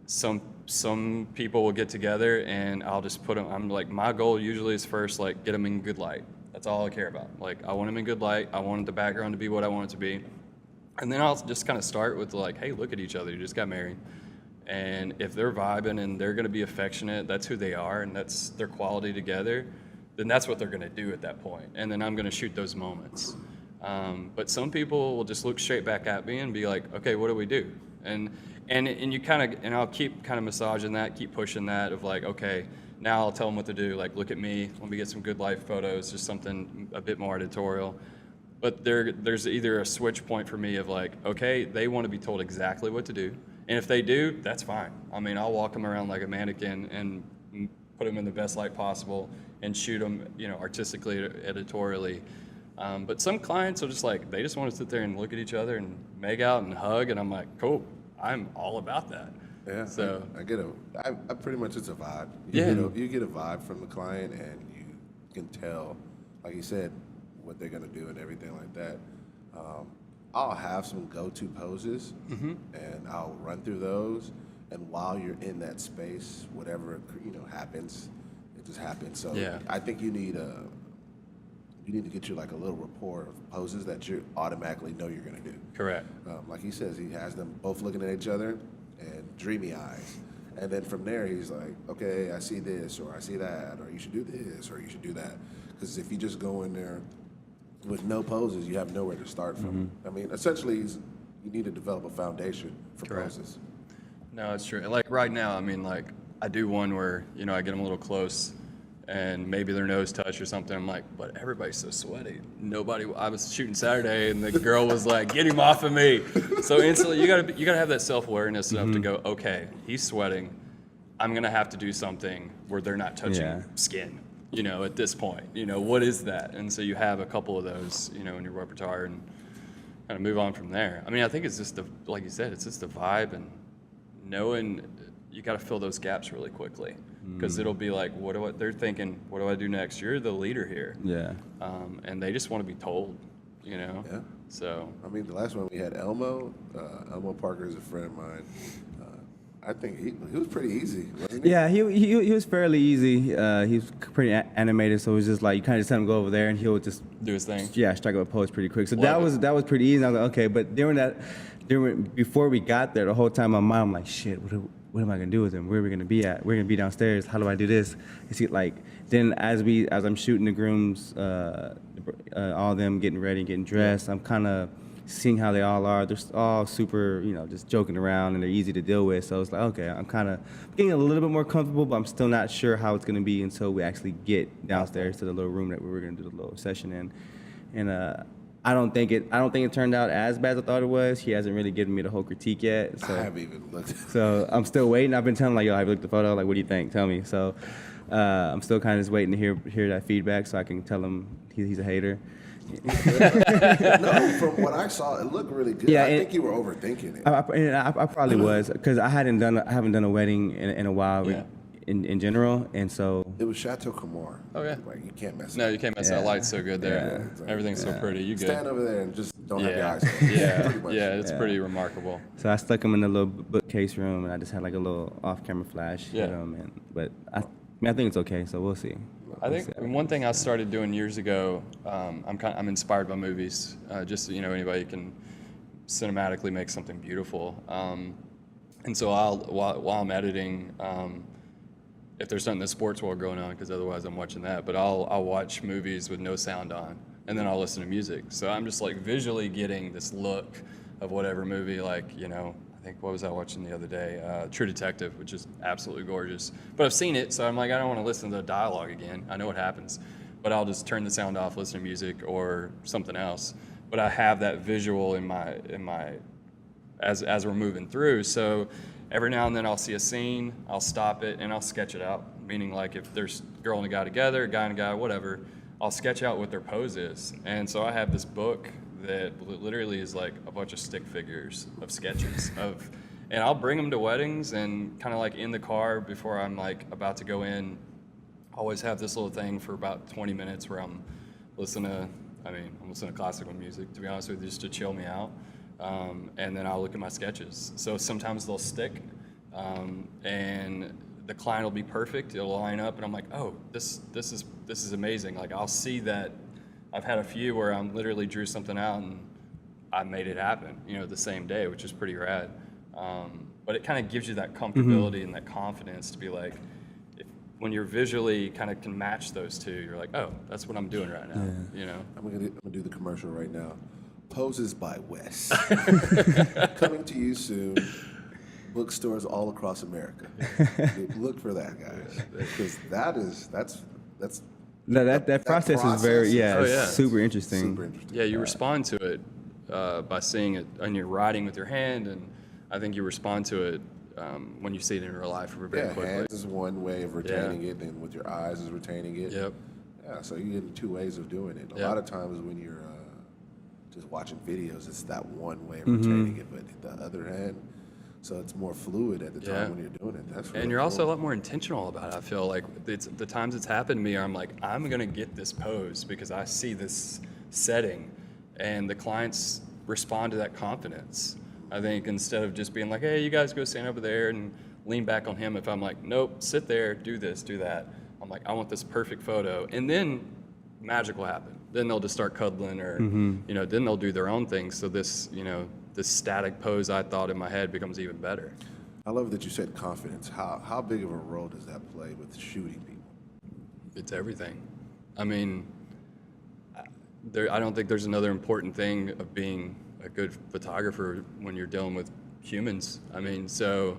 Some people will get together and I'll just put them. I'm like, my goal usually is first like get them in good light. That's all I care about. Like I want them in good light. I want the background to be what I want it to be, and then I'll just kind of start with like, hey, look at each other. You just got married. And if they're vibing and they're going to be affectionate, that's who they are, and that's their quality together, then that's what they're going to do at that point. And then I'm going to shoot those moments. But some people will just look straight back at me and be like, okay, what do we do? And you kind of, and I'll keep kind of massaging that, keep pushing that of like, okay, now I'll tell them what to do. Like, look at me, let me get some good life photos, just something a bit more editorial. But there's either a switch point for me of like, okay, they want to be told exactly what to do. And if they do, that's fine. I mean, I'll walk them around like a mannequin and put them in the best light possible and shoot them, artistically, editorially. But some clients are just like, they just want to sit there and look at each other and make out and hug. And I'm like, cool, I'm all about that. Yeah, So I get I pretty much, it's a vibe. Yeah. You get a vibe from the client, and you can tell, like you said, what they're gonna do and everything like that. I'll have some go-to poses, and I'll run through those. And while you're in that space, whatever happens, it just happens. So Yeah. I think you need to get you like a little rapport of poses that you automatically know you're gonna do. correct. Like he says, he has them both looking at each other and dreamy eyes. And then from there, he's like, okay, I see this, or I see that, or you should do this, or you should do that. Because if you just go in there with no poses, you have nowhere to start from. I mean, essentially, you need to develop a foundation for Correct. poses. No, it's true. Like right now, I mean, like I do one where, I get them a little close and maybe their nose touch or something. I'm like, but everybody's so sweaty. I was shooting Saturday and the girl was like, get him off of me. So instantly you gotta have that self-awareness enough to go, okay, he's sweating. I'm gonna have to do something where they're not touching skin, at this point. What is that? And so you have a couple of those, in your repertoire and kind of move on from there. I mean, I think it's just like you said, it's just the vibe and knowing you got to fill those gaps really quickly because it'll be like, they're thinking, what do I do next? You're the leader here. Yeah. And they just want to be told, Yeah. So. I mean, the last one we had Elmo. Elmo Parker is a friend of mine. I think he was pretty easy, wasn't he? Yeah, he was fairly easy. He was pretty animated, so it was just like you kind of just let him go over there, and he'll just Do his thing. Yeah, strike up a pose pretty quick. So Love that was pretty easy. And I was like, okay, but before we got there, the whole time my mind, I'm like, shit, what am I gonna do with him? Where are we gonna be at? We're gonna be downstairs. How do I do this? Is he like? Then as I'm shooting the grooms, all of them getting ready, getting dressed, I'm kind of seeing how they all are. They're all super, just joking around, and they're easy to deal with. So it's like, okay, I'm kind of getting a little bit more comfortable, but I'm still not sure how it's gonna be until we actually get downstairs to the little room that we were gonna do the little session in. And I don't think it turned out as bad as I thought it was. He hasn't really given me the whole critique yet. So I haven't even looked. so I'm still waiting. I've been telling him, like, yo, have you looked at the photo? Like, what do you think? Tell me. So I'm still kind of just waiting to hear that feedback so I can tell him he's a hater. No, from what I saw, it looked really good. Yeah, I think you were overthinking it. I probably was because I haven't done a wedding in a while. Yeah. In general, and so It was Chateau Comore. Oh, yeah. Like, you can't mess No, it you up. can't mess Yeah. that light's so good there. Yeah. Everything's so pretty. You good? Stand over there and just don't have your Yeah. eyes closed. Yeah. Pretty much. Yeah. It's Yeah. pretty remarkable. so I stuck him in a little bookcase room, and I just had like a little off-camera flash. Yeah. But I think it's okay. So we'll see. I think one thing I started doing years ago, I'm inspired by movies. Just so anybody can cinematically make something beautiful. And so while I'm editing, if there's something in the sports world going on, because otherwise I'm watching that, but I'll watch movies with no sound on, and then I'll listen to music. So I'm just like visually getting this look of whatever movie, like, you know, I think, what was I watching the other day? True Detective, which is absolutely gorgeous. But I've seen it, so I'm like, I don't want to listen to the dialogue again. I know what happens. But I'll just turn the sound off, listen to music or something else. But I have that visual in my as we're moving through. So every now and then I'll see a scene, I'll stop it, and I'll sketch it out. Meaning, like, if there's a girl and a guy together, a guy and a guy, whatever, I'll sketch out what their pose is. And so I have this book that literally is like a bunch of stick figures of sketches of, and I'll bring them to weddings, and kind of like in the car before I'm like about to go in, I always have this little thing for about 20 minutes where I'm listening to classical music, to be honest with you, just to chill me out. And then I'll look at my sketches. So sometimes they'll stick, and the client will be perfect. It'll line up, and I'm like, oh, this is amazing. Like, I'll see that. I've had a few where I'm literally drew something out and I made it happen, you know, the same day, which is pretty rad. But it kind of gives you that comfortability and that confidence to be like, when you're visually kind of can match those two, you're like, oh, that's what I'm doing right now, you know? I'm gonna do the commercial right now. Poses by Wes. Coming to you soon. Bookstores all across America. Look for that, guys, because that's. No, that process is very, super interesting. Super interesting. Yeah, you respond to it by seeing it, and you're writing with your hand, and I think you respond to it when you see it in real life very quickly. Hands is one way of retaining it, and with your eyes is retaining it. Yep. Yeah, so you get two ways of doing it. A lot of times when you're just watching videos, it's that one way of retaining it, but the other hand, so it's more fluid at the time when you're doing it. That's really and you're also a lot more intentional about it. I feel like the times it's happened to me, I'm like, I'm gonna get this pose because I see this setting, and the clients respond to that confidence. I think instead of just being like, hey, you guys go stand over there and lean back on him, if I'm like, nope, sit there, do this, do that. I'm like, I want this perfect photo, and then magic will happen. Then they'll just start cuddling, or you know, then they'll do their own thing. So this, you know, this static pose I thought in my head becomes even better. I love that you said confidence. How big of a role does that play with shooting people? It's everything. I mean, I don't think there's another important thing of being a good photographer when you're dealing with humans. I mean, so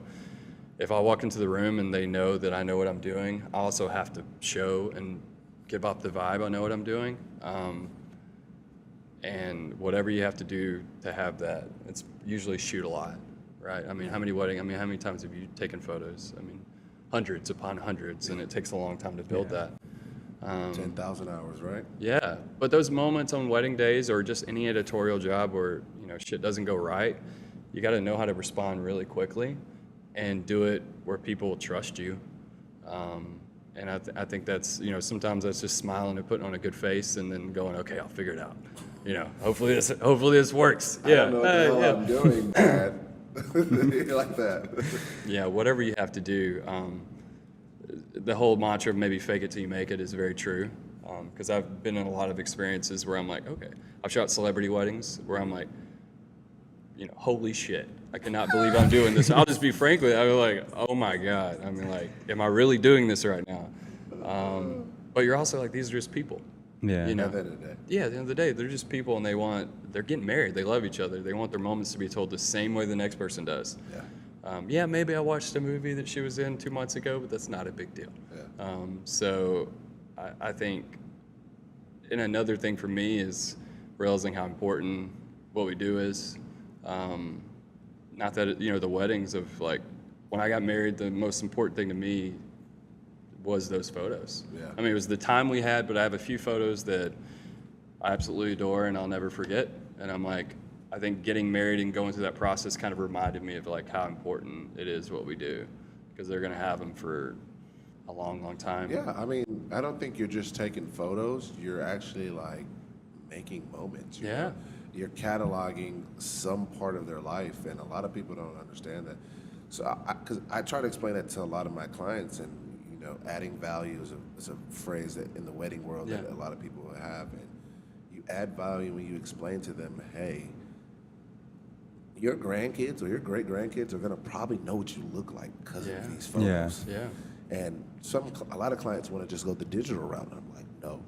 if I walk into the room and they know that I know what I'm doing, I also have to show and give off the vibe I know what I'm doing. And whatever you have to do to have that, it's usually shoot a lot, right? I mean, how many times have you taken photos? I mean, hundreds upon hundreds, and it takes a long time to build that. 10,000 hours, right? Yeah, but those moments on wedding days or just any editorial job where, you know, shit doesn't go right, you got to know how to respond really quickly and do it where people will trust you. And I think that's, you know, sometimes that's just smiling and putting on a good face and then going, okay, I'll figure it out. You know, hopefully this works. I don't know what the hell I'm doing, Dad. Like that. Yeah, whatever you have to do. The whole mantra of maybe fake it till you make it is very true. Because I've been in a lot of experiences where I'm like, okay, I've shot celebrity weddings where I'm like, you know, holy shit, I cannot believe I'm doing this. I'll just be frank with you. I'm like, oh my God. I mean, like, am I really doing this right now? But you're also like, these are just people. Yeah. You know? At the end of the day. Yeah, at the end of the day, they're just people, and they're getting married. They love each other. They want their moments to be told the same way the next person does. Yeah. Maybe I watched a movie that she was in 2 months ago, but that's not a big deal. Yeah. So I think, and another thing for me is realizing how important what we do is. Not that, you know, the weddings of, like, when I got married, the most important thing to me was those photos. Yeah. I mean, it was the time we had, but I have a few photos that I absolutely adore and I'll never forget. And I'm like, I think getting married and going through that process kind of reminded me of, like, how important it is what we do, because they're going to have them for a long, long time. Yeah, I mean, I don't think you're just taking photos. You're actually, like, making moments. You're cataloging some part of their life, and a lot of people don't understand that. So, because I try to explain that to a lot of my clients, and, you know, adding value is a phrase that in the wedding world that a lot of people have, and you add value when you explain to them, hey, your grandkids or your great grandkids are gonna probably know what you look like because Yeah. of these photos. Yeah. And a lot of clients want to just go the digital route. And I'm like, no,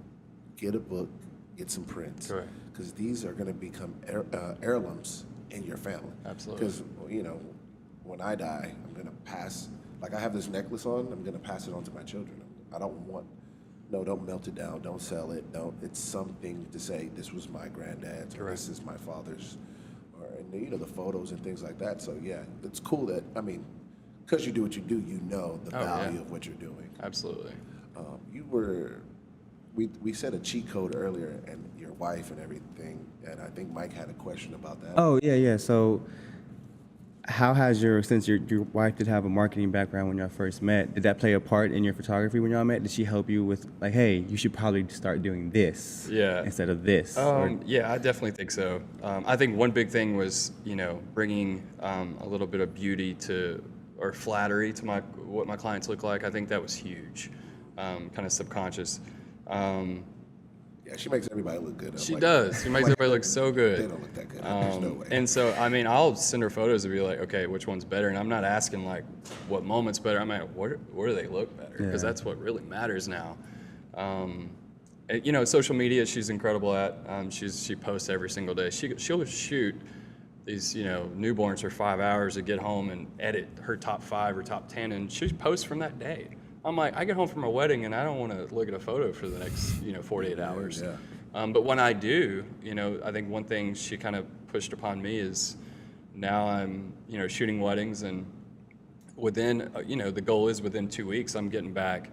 get a book, get some prints, Correct. because these are going to become heirlooms in your family. Absolutely. Because when I die, I'm going to pass. Like I have this necklace on, I'm going to pass it on to my children. I don't want. No, don't melt it down. Don't sell it. Don't. It's something to say this was my granddad's or this is my father's, and the photos and things like that. So yeah, it's cool that because you do what you do, you know the value of what you're doing. Absolutely. We said a cheat code earlier, and your wife and everything, and I think Mike had a question about that. Oh, yeah. So how has since your wife did have a marketing background when y'all first met, did that play a part in your photography when y'all met? Did she help you with like, hey, you should probably start doing this instead of this? Yeah, I definitely think so. I think one big thing was, bringing a little bit of beauty or flattery to what my clients look like. I think that was huge, kind of subconscious. Yeah, she makes everybody look good. She does. She makes everybody look so good. They don't look that good. There's no way. And so, I'll send her photos and be like, okay, which one's better? And I'm not asking like what moment's better. I'm like, where do they look better? Because that's what really matters now. Social media, she's incredible at. She posts every single day. She'll shoot these, newborns for 5 hours to get home and edit her top 5 or top 10, and she posts from that day. I'm like, I get home from a wedding and I don't want to look at a photo for the next, 48 hours. Yeah. But when I do, I think one thing she kind of pushed upon me is now I'm, shooting weddings, and within, the goal is within 2 weeks, I'm getting back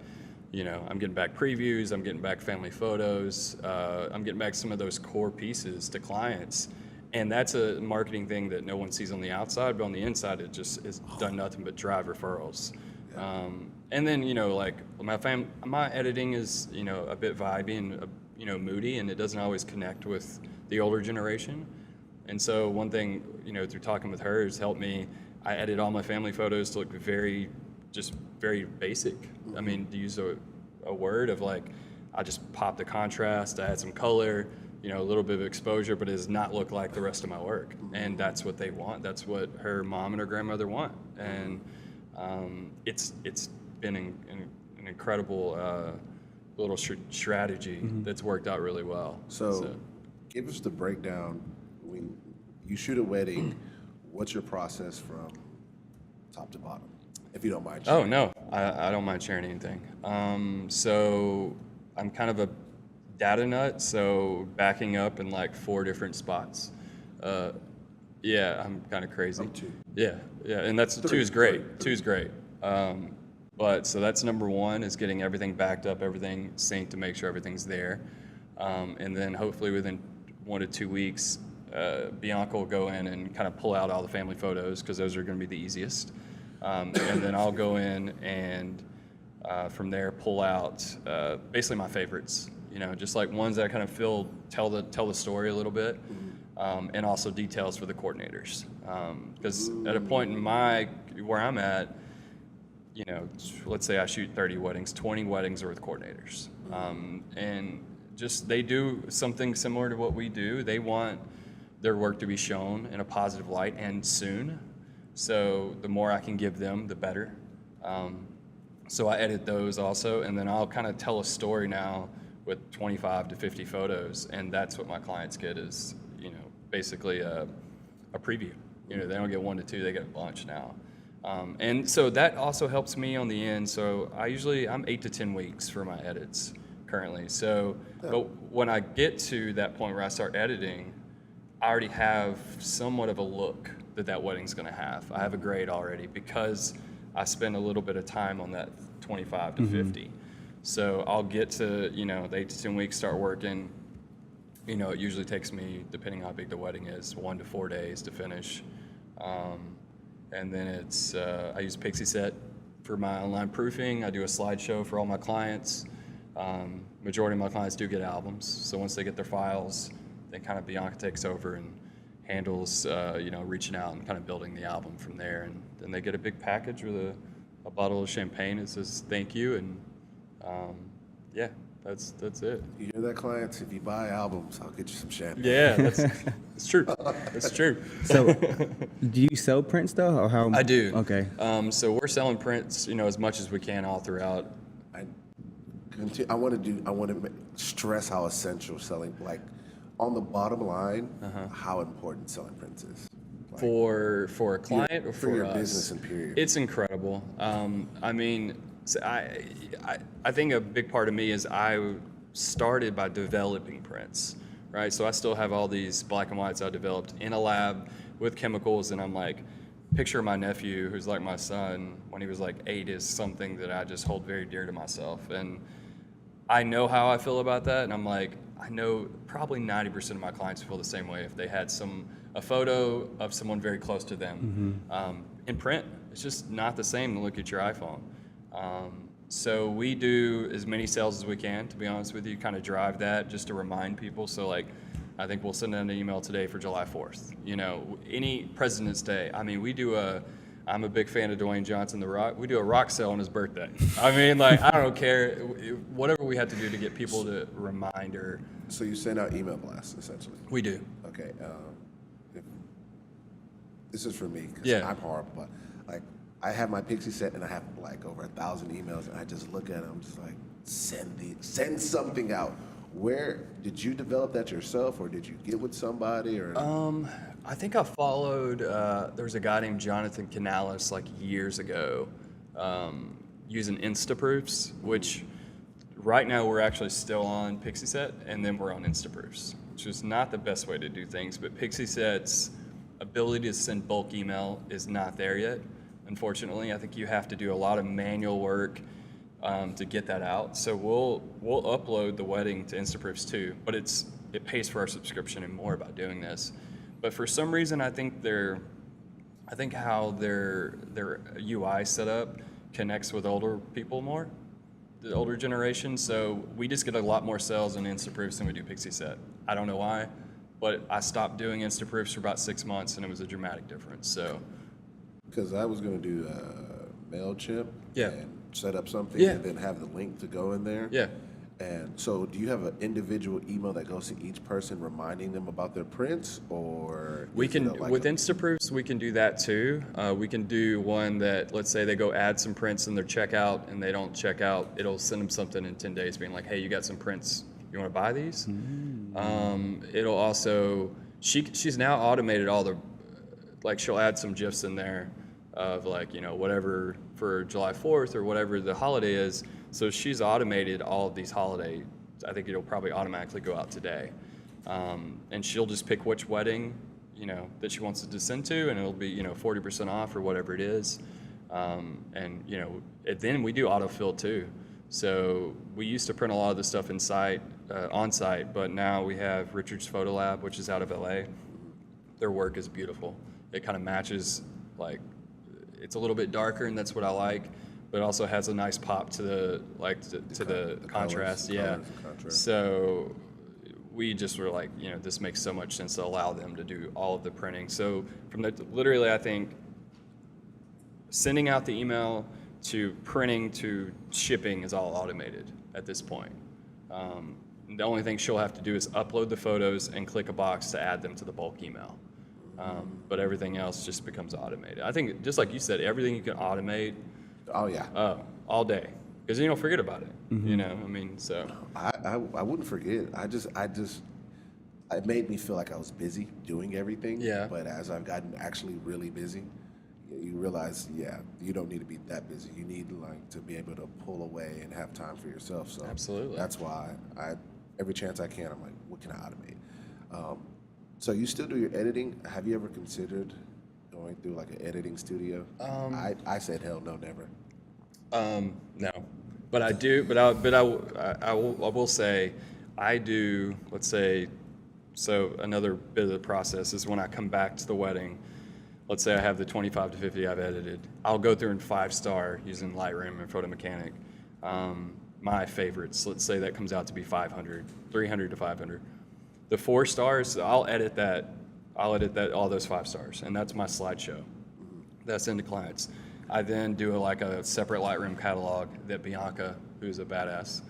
previews, I'm getting back family photos, I'm getting back some of those core pieces to clients. And that's a marketing thing that no one sees on the outside, but on the inside, it just is done nothing but drive referrals. And then, like my editing is, a bit vibey and, moody, and it doesn't always connect with the older generation. And so one thing, through talking with her has helped me. I edit all my family photos to look very basic. I mean, to use a word of like, I just pop the contrast, I add some color, a little bit of exposure, but it does not look like the rest of my work. And that's what they want. That's what her mom and her grandmother want. And it's been an incredible little strategy that's worked out really well. So give us the breakdown. When you shoot a wedding, what's your process from top to bottom, if you don't mind sharing? Oh, no, I don't mind sharing anything. So I'm kind of a data nut, so backing up in like 4 different spots. Yeah, I'm kind of crazy. I'm 2. Yeah, and that's 2 is great. 2 is great. But so that's number 1, is getting everything backed up, everything synced to make sure everything's there. And then hopefully within 1 to 2 weeks, Bianca will go in and kind of pull out all the family photos, because those are going to be the easiest. And then I'll go in and from there pull out basically my favorites, just like ones that I kind of feel tell the story a little bit, and also details for the coordinators. Because at a point in where I'm at, let's say I shoot 30 weddings, 20 weddings are with coordinators. And just they do something similar to what we do. They want their work to be shown in a positive light and soon. So the more I can give them, the better. So I edit those also, and then I'll kind of tell a story now with 25 to 50 photos, and that's what my clients get is, basically a preview. They don't get 1 to 2, they get a bunch now. And so that also helps me on the end. So I'm 8 to 10 weeks for my edits currently. So, but when I get to that point where I start editing, I already have somewhat of a look that wedding's going to have. I have a grade already because I spend a little bit of time on that 25 to 50. So I'll get to, the 8 to 10 weeks, start working. It usually takes me, depending how big the wedding is, 1 to 4 days to finish. And then I use Pixie for my online proofing. I do a slideshow for all my clients. Majority of my clients do get albums. So once they get their files, then kind of Bianca takes over and handles, reaching out and kind of building the album from there. And then they get a big package with a bottle of champagne that says thank you. And That's it. You hear that, clients? If you buy albums, I'll get you some champagne. Yeah, it's true. It's true. So, do you sell prints though, or how? I do. Okay. So we're selling prints, as much as we can all throughout. I want to stress how essential selling, like on the bottom line, how important selling prints is. Like, For a client or for for your us? business and period. It's incredible. I mean, so I think a big part of me is I started by developing prints, right? So I still have all these black and whites I developed in a lab with chemicals, and I'm like, picture my nephew, who's like my son, when he was like 8, is something that I just hold very dear to myself. And I know how I feel about that, and I'm like, I know probably 90% of my clients feel the same way if they had a photo of someone very close to them. In print, it's just not the same to look at your iPhone. So we do as many sales as we can, to be honest with you, kind of drive that just to remind people. So like, I think we'll send out an email today for July 4th. Any President's Day. I mean, I'm a big fan of Dwayne Johnson, The Rock. We do a rock sale on his birthday. I mean, like, I don't care. Whatever we have to do to get people to remind or. So you send out email blasts, essentially. We do. Okay. This is for me, because Yeah. I'm horrible, but like, I have my Pixie set and I have like over 1,000 emails, and I just look at them, I'm just like, send something out. Where did you develop that yourself, or did you get with somebody, or? I think I followed, there was a guy named Jonathan Canales like years ago using Instaproofs, which right now we're actually still on PixieSet, and then we're on Instaproofs, which is not the best way to do things, but PixieSet's ability to send bulk email is not there yet. Unfortunately, I think you have to do a lot of manual work to get that out. So we'll upload the wedding to Instaproofs too, but it pays for our subscription and more about doing this. But for some reason, I think how their UI setup connects with older people more, the older generation. So we just get a lot more sales in Instaproofs than we do PixieSet. I don't know why, but I stopped doing Instaproofs for about 6 months, and it was a dramatic difference. So. Because I was going to do MailChimp Yeah. and set up something Yeah. and then have the link to go in there. Yeah. And so do you have an individual email that goes to each person reminding them about their prints, or? We is can, it like with Instaproofs, we can do that too. We can do one that, let's say they go add some prints in their checkout and they don't check out, it'll send them something in 10 days being like, hey, you got some prints, you want to buy these? It'll also, she's now automated all the, like she'll add some GIFs in there of like, whatever for July 4th or whatever the holiday is. So she's automated all of these holidays. I think it'll probably automatically go out today. And she'll just pick which wedding, that she wants it to send to, and it'll be, 40% off or whatever it is. And then we do autofill too. So we used to print a lot of the stuff on site, but now we have Richard's Photo Lab, which is out of LA. Their work is beautiful. It kind of matches, like, it's a little bit darker, and that's what I like, but it also has a nice pop to the contrast. colors, Yeah. colors and contrast. So we just were like, this makes so much sense to allow them to do all of the printing. So literally, I think sending out the email to printing to shipping is all automated at this point. The only thing she'll have to do is upload the photos and click a box to add them to the bulk email. But everything else just becomes automated. I think, just like you said, everything you can automate, Oh, yeah. all day, because you don't forget about it. So. I wouldn't forget. It made me feel like I was busy doing everything. Yeah. But as I've gotten actually really busy, you realize, you don't need to be that busy. You need to be able to pull away and have time for yourself. So Absolutely. That's why every chance I can, I'm like, what can I automate? So you still do your editing? Have you ever considered going through like an editing studio? I said hell no, never. No, but I do. But I will say, I do. Let's say, so another bit of the process is when I come back to the wedding. Let's say I have the 25 to 50 I've edited. I'll go through and 5-star using Lightroom and Photo Mechanic. My favorites. Let's say that comes out to be 500, 300 to 500. The 4 stars, I'll edit that. All those 5 stars, and that's my slideshow. That's into clients. I then do a separate Lightroom catalog that Bianca, who's a badass,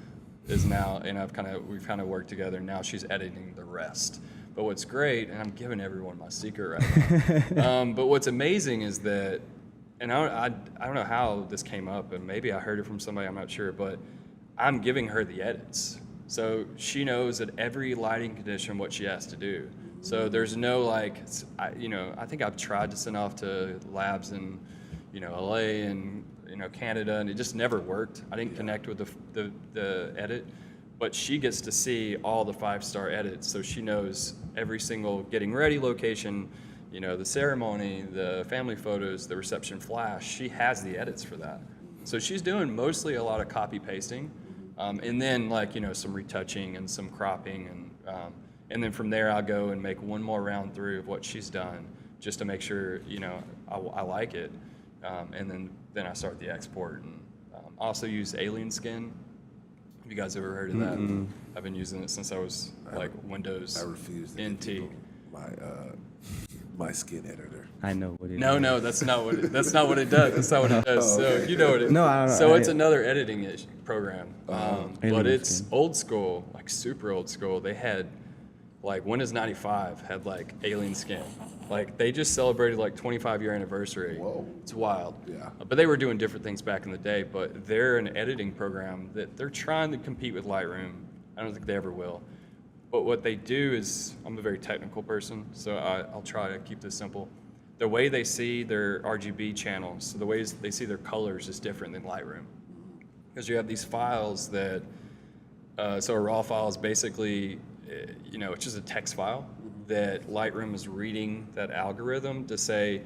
is now, and we've kind of worked together. Now she's editing the rest. But what's great, and I'm giving everyone my secret right now. But what's amazing is that, and I don't know how this came up, and maybe I heard it from somebody, I'm not sure, but I'm giving her the edits. So she knows at every lighting condition what she has to do. So there's no like, I think I've tried to send off to labs in, LA and, Canada, and it just never worked. I didn't connect with the edit. But she gets to see all the 5-star edits, so she knows every single getting ready location, the ceremony, the family photos, the reception flash. She has the edits for that. So she's doing mostly a lot of copy pasting, and then some retouching and some cropping, and then from there I'll go and make one more round through of what she's done, just to make sure I like it, and then I start the export. And also use Alien Skin. Have you guys ever heard of that? Mm-hmm. I've been using it since I was Windows. I refuse to NT. give my skin editor. I know what it is. No, that's not what it does. That's not what it does. Oh, okay. So you know what it is. No, I don't know. So it's another editing program, Alien but it's Skin. old school, like super old school. They had Windows 95 had Alien Skin. They just celebrated 25-year anniversary. Whoa. It's wild. Yeah. But they were doing different things back in the day, but they're an editing program that they're trying to compete with Lightroom. I don't think they ever will. But what they do is, I'm a very technical person, so I'll try to keep this simple. The way they see their RGB channels, so the ways they see their colors is different than Lightroom. Because you have these files that, so a raw file is basically, it's just a text file that Lightroom is reading that algorithm to say,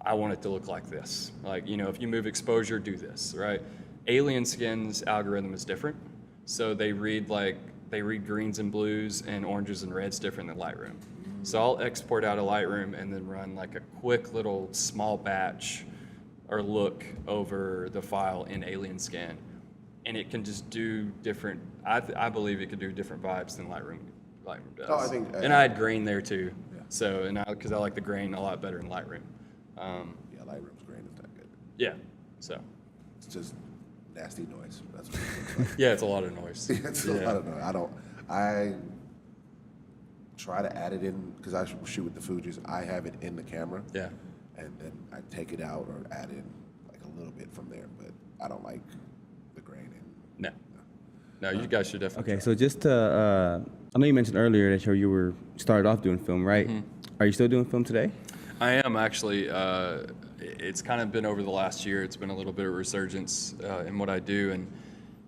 I want it to look like this. If you move exposure, do this, right? Alien Skin's algorithm is different. So they read greens and blues and oranges and reds different than Lightroom. So I'll export out of Lightroom and then run a quick little small batch or look over the file in Alien Skin. And it can just do different, I believe it could do different vibes than Lightroom does. Oh, I think, and I had grain there too. Yeah. So, because I like the grain a lot better in Lightroom. Yeah, Lightroom's grain is not good. Yeah, so. It's just nasty noise. That's what it looks like. Yeah, it's a lot of noise. It's a lot of noise. I try to add it in, because I shoot with the Fujis, I have it in the camera. Yeah. And then I take it out or add in a little bit from there, but I don't like the grain in. No, you guys should definitely. Okay, so just to, I know you mentioned earlier that you were started off doing film, right? Mm-hmm. Are you still doing film today? I am actually. It's kind of been over the last year. It's been a little bit of a resurgence in what I do, and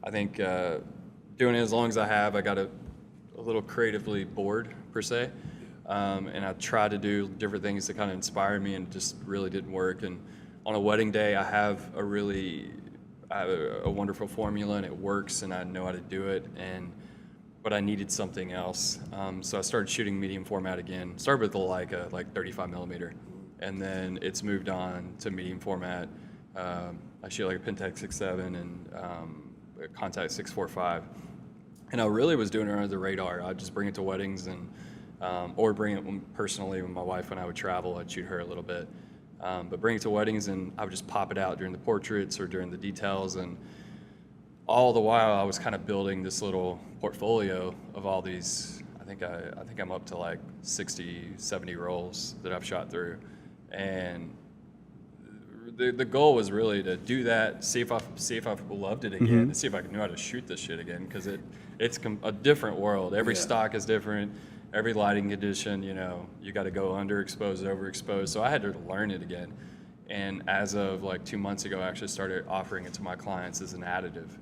I think doing it as long as I have, I got a little creatively bored per se, and I tried to do different things that kind of inspired me, and it just really didn't work. And on a wedding day, I have a wonderful formula, and it works, and I know how to do it, but I needed something else. So I started shooting medium format again. Started with the Leica, 35 millimeter, and then it's moved on to medium format. I shoot a Pentax 6.7 and a Contact 6.45. And I really was doing it under the radar. I'd just bring it to weddings and, or bring it personally with my wife when I would travel. I'd shoot her a little bit. But bring it to weddings, and I would just pop it out during the portraits or during the details. And all the while, I was kind of building this little portfolio of all these. I think I'm up to 60, 70 rolls that I've shot through. And the goal was really to do that, see if I loved it again, Mm-hmm. and see if I knew how to shoot this shit again, because it's a different world. Every stock is different. Every lighting condition, you got to go underexposed, overexposed. So I had to learn it again. And as of 2 months ago, I actually started offering it to my clients as an additive.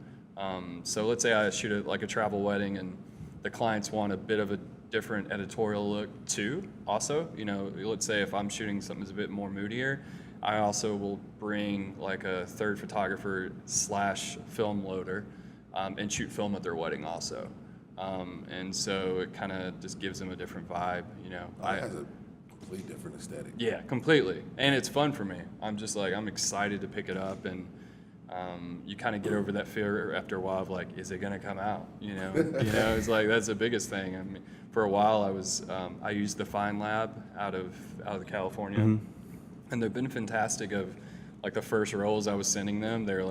So let's say I shoot a travel wedding, and the clients want a bit of a different editorial look too. Also, let's say if I'm shooting something that's a bit more moodier, I also will bring a third photographer / film loader and shoot film at their wedding also. And so it kind of just gives them a different vibe, It has a completely different aesthetic. Yeah, completely. And it's fun for me. I'm just I'm excited to pick it up, and you kind of get over that fear after a while of is it gonna come out? It's that's the biggest thing. I mean, for a while I used the Fine Lab out of California, mm-hmm. and they've been fantastic. Of the first rolls I was sending them, they're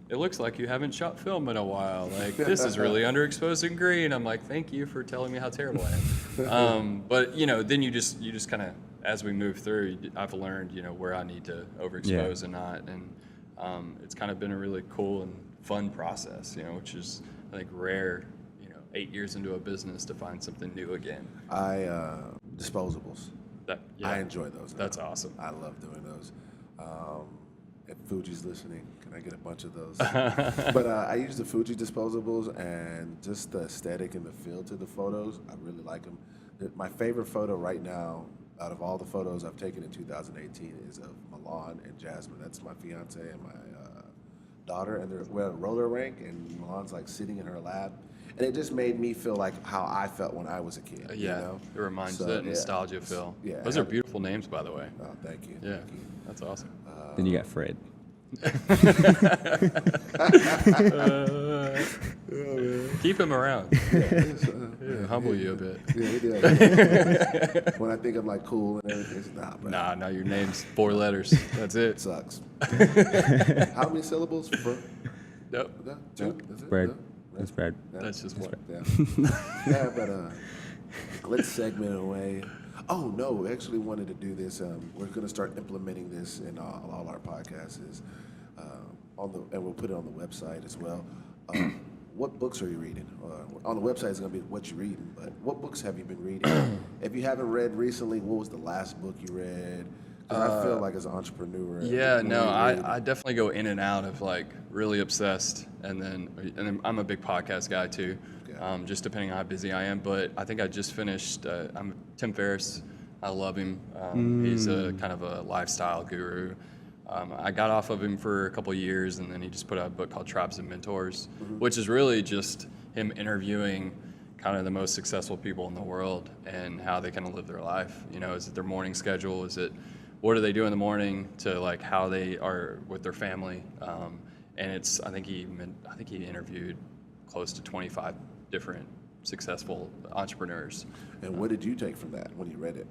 it looks like you haven't shot film in a while. Like, this is really underexposed and green. I'm like, thank you for telling me how terrible I am. But, you know, then you just kind of, as we move through, I've learned, you know, where I need to overexpose and not. And it's kind of been a really cool and fun process, you know, which is, I think, rare, you know, 8 years into a business to find something new again. Disposables. I enjoy those. That's awesome. I love doing those. If Fuji's listening, can I get a bunch of those? But I use the Fuji disposables, and just the aesthetic and the feel to the photos, I really like them. My favorite photo right now, out of all the photos I've taken in 2018, is of Milan and Jasmine. That's my fiance and my daughter, and we're at a roller rink, and Milan's like sitting in her lap. And it just made me feel like how I felt when I was a kid. Yeah, you know? it reminds that nostalgia feel. Yeah, those are beautiful names, by the way. Oh, thank you. Yeah, Thank you. that's awesome. Then you got Fred. Keep him around. Humble you a bit. Yeah, he did. When I think I'm like cool and everything, it's bro. Nah, your name's 4 letters. That's it. Sucks. How many syllables? Nope. No, 2? That's it? Fred. No? That's Fred. That's just one. Yeah. Yeah, but let's segment away. Oh no, we actually wanted to do this. We're going to start implementing this in all our podcasts. And we'll put it on the website as well. What books are you reading? On the website is going to be what you're reading, but what books have you been reading? If you haven't read recently, what was the last book you read? 'Cause I feel like as an entrepreneur. Yeah, no, I definitely go in and out of like really obsessed, and then I'm a big podcast guy too, just depending on how busy I am. But I think I just finished. I'm Tim Ferriss. I love him. He's a kind of a lifestyle guru. I got off of him for a couple of years, and then he just put out a book called Tribes and Mentors, which is really just him interviewing kind of the most successful people in the world and how they kind of live their life. You know, is it their morning schedule? Is it what do they do in the morning to like how they are with their family? And it's I think he interviewed close to 25 different successful entrepreneurs. And what did you take from that when you read it?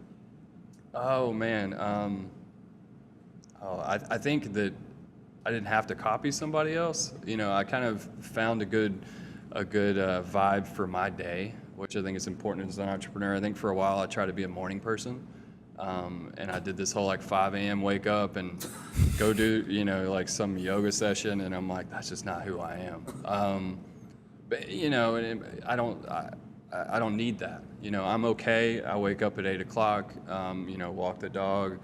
Oh man, I think that I didn't have to copy somebody else. You know, I kind of found a good vibe for my day, which I think is important as an entrepreneur. I think for a while I tried to be a morning person. And I did this whole like 5 a.m. wake up and go do, you know, like some yoga session. And I'm like, that's just not who I am. But you know, I don't need that. You know, I'm okay. I wake up at 8 o'clock, you know, walk the dog,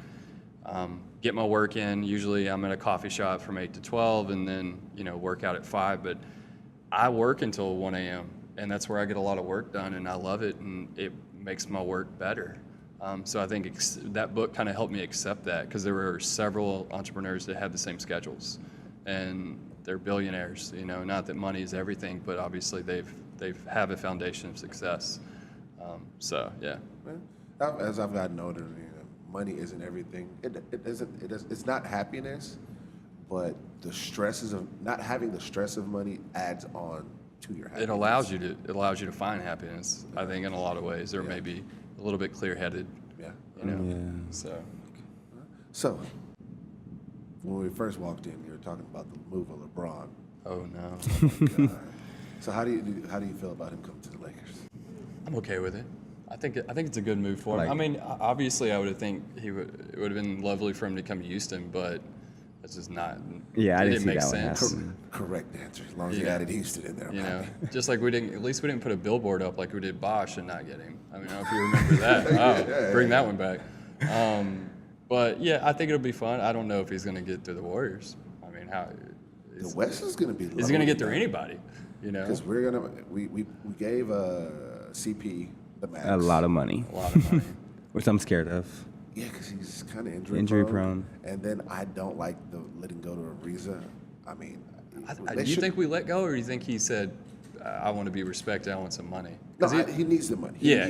get my work in. Usually I'm at a coffee shop from 8 to 12 and then, you know, work out at 5. But I work until 1 a.m. and that's where I get a lot of work done and I love it and it makes my work better. So I think that book kind of helped me accept that because there were several entrepreneurs that had the same schedules and they're billionaires, you know, not that money is everything, but obviously they have a foundation of success. So yeah. As I've gotten older, you know, money isn't everything. It's not happiness, but the stresses of not having the stress of money adds on to your happiness. It allows you to find happiness. I think in a lot of ways, or maybe a little bit clear-headed. Yeah. You know. Yeah. So when we first walked in, you were talking about the move of LeBron. Oh no. Oh my God. So how do you feel about him coming to the Lakers? I'm okay with it. I think it's a good move for him. I mean, obviously, I would have think it would have been lovely for him to come to Houston, but that's just not. Yeah, I didn't see make that one sense. happen. Correct answer. As long as you added Houston in there. You know, just like we didn't put a billboard up like we did Bosch and not get him. I mean, I don't know if you remember that. Bring that one back. But yeah, I think it'll be fun. I don't know if he's going to get through the Warriors. I mean, The West is going to be. Is he going to get through anybody? You know, because we gave CP the max. A lot of money. Which I'm scared of. Yeah, because he's kind of injury prone. And then I don't like the letting go to Ariza. I mean, do you think we let go, or do you think he said, "I want to be respected. I want some money"? No, he needs the money. Yeah.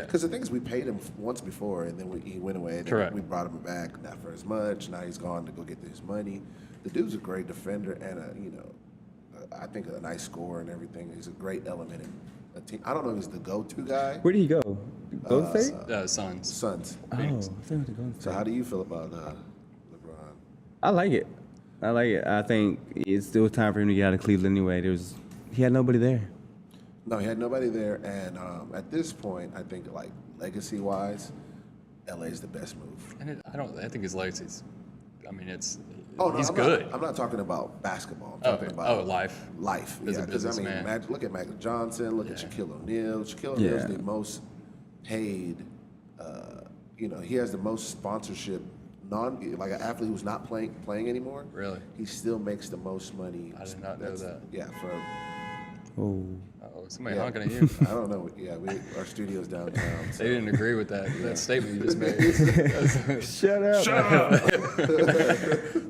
Because the thing is, we paid him once before, and then he went away. And Correct. We brought him back, not for as much. Now he's gone to go get his money. The dude's a great defender and I think a nice scorer and everything. He's a great element in a team. I don't know if he's the go-to guy. Where did he go? Golden State? Suns. Suns. Oh, I thought he went to Golden State. So how do you feel about LeBron? I like it. I like it. I think it's still time for him to get out of Cleveland anyway. He had nobody there. No, he had nobody there, and at this point, I think like legacy-wise, LA is the best move. And I think his legacy's. I mean, Oh no, he's I'm good. Not, I'm not talking about basketball. I'm talking about life. Life, As a yeah. Because I mean, businessman. look at Magic Johnson. Look at Yeah. Shaquille O'Neal. Shaquille O'Neal's Yeah. the most paid. He has the most sponsorship. Like an athlete who's not playing anymore. Really? He still makes the most money. I did not know that. Yeah, for Oh. Oh, somebody yeah. honking at you. I don't know. Yeah, our studio's downtown. They didn't agree with that statement you just made. Shut up.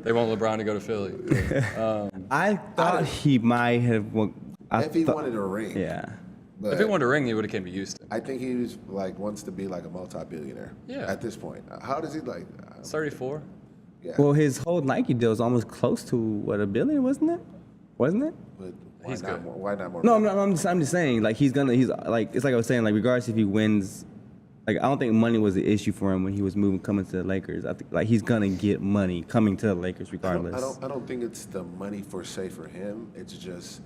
They want LeBron to go to Philly. I thought he might have. If he wanted a ring. Yeah. But If he wanted to ring, he would have came to Houston. I think he was wants to be like a multi-billionaire. Yeah. At this point, how does he like? It's 34. Yeah. Well, his whole Nike deal is almost close to what, $1 billion, wasn't it? Wasn't it? But why He's not good. more? Why not more? No, I'm just saying, like he's like, it's like I was saying, like regardless if he wins, like I don't think money was the issue for him when he was coming to the Lakers. I think like he's gonna get money coming to the Lakers regardless. I don't think it's the money for him. It's just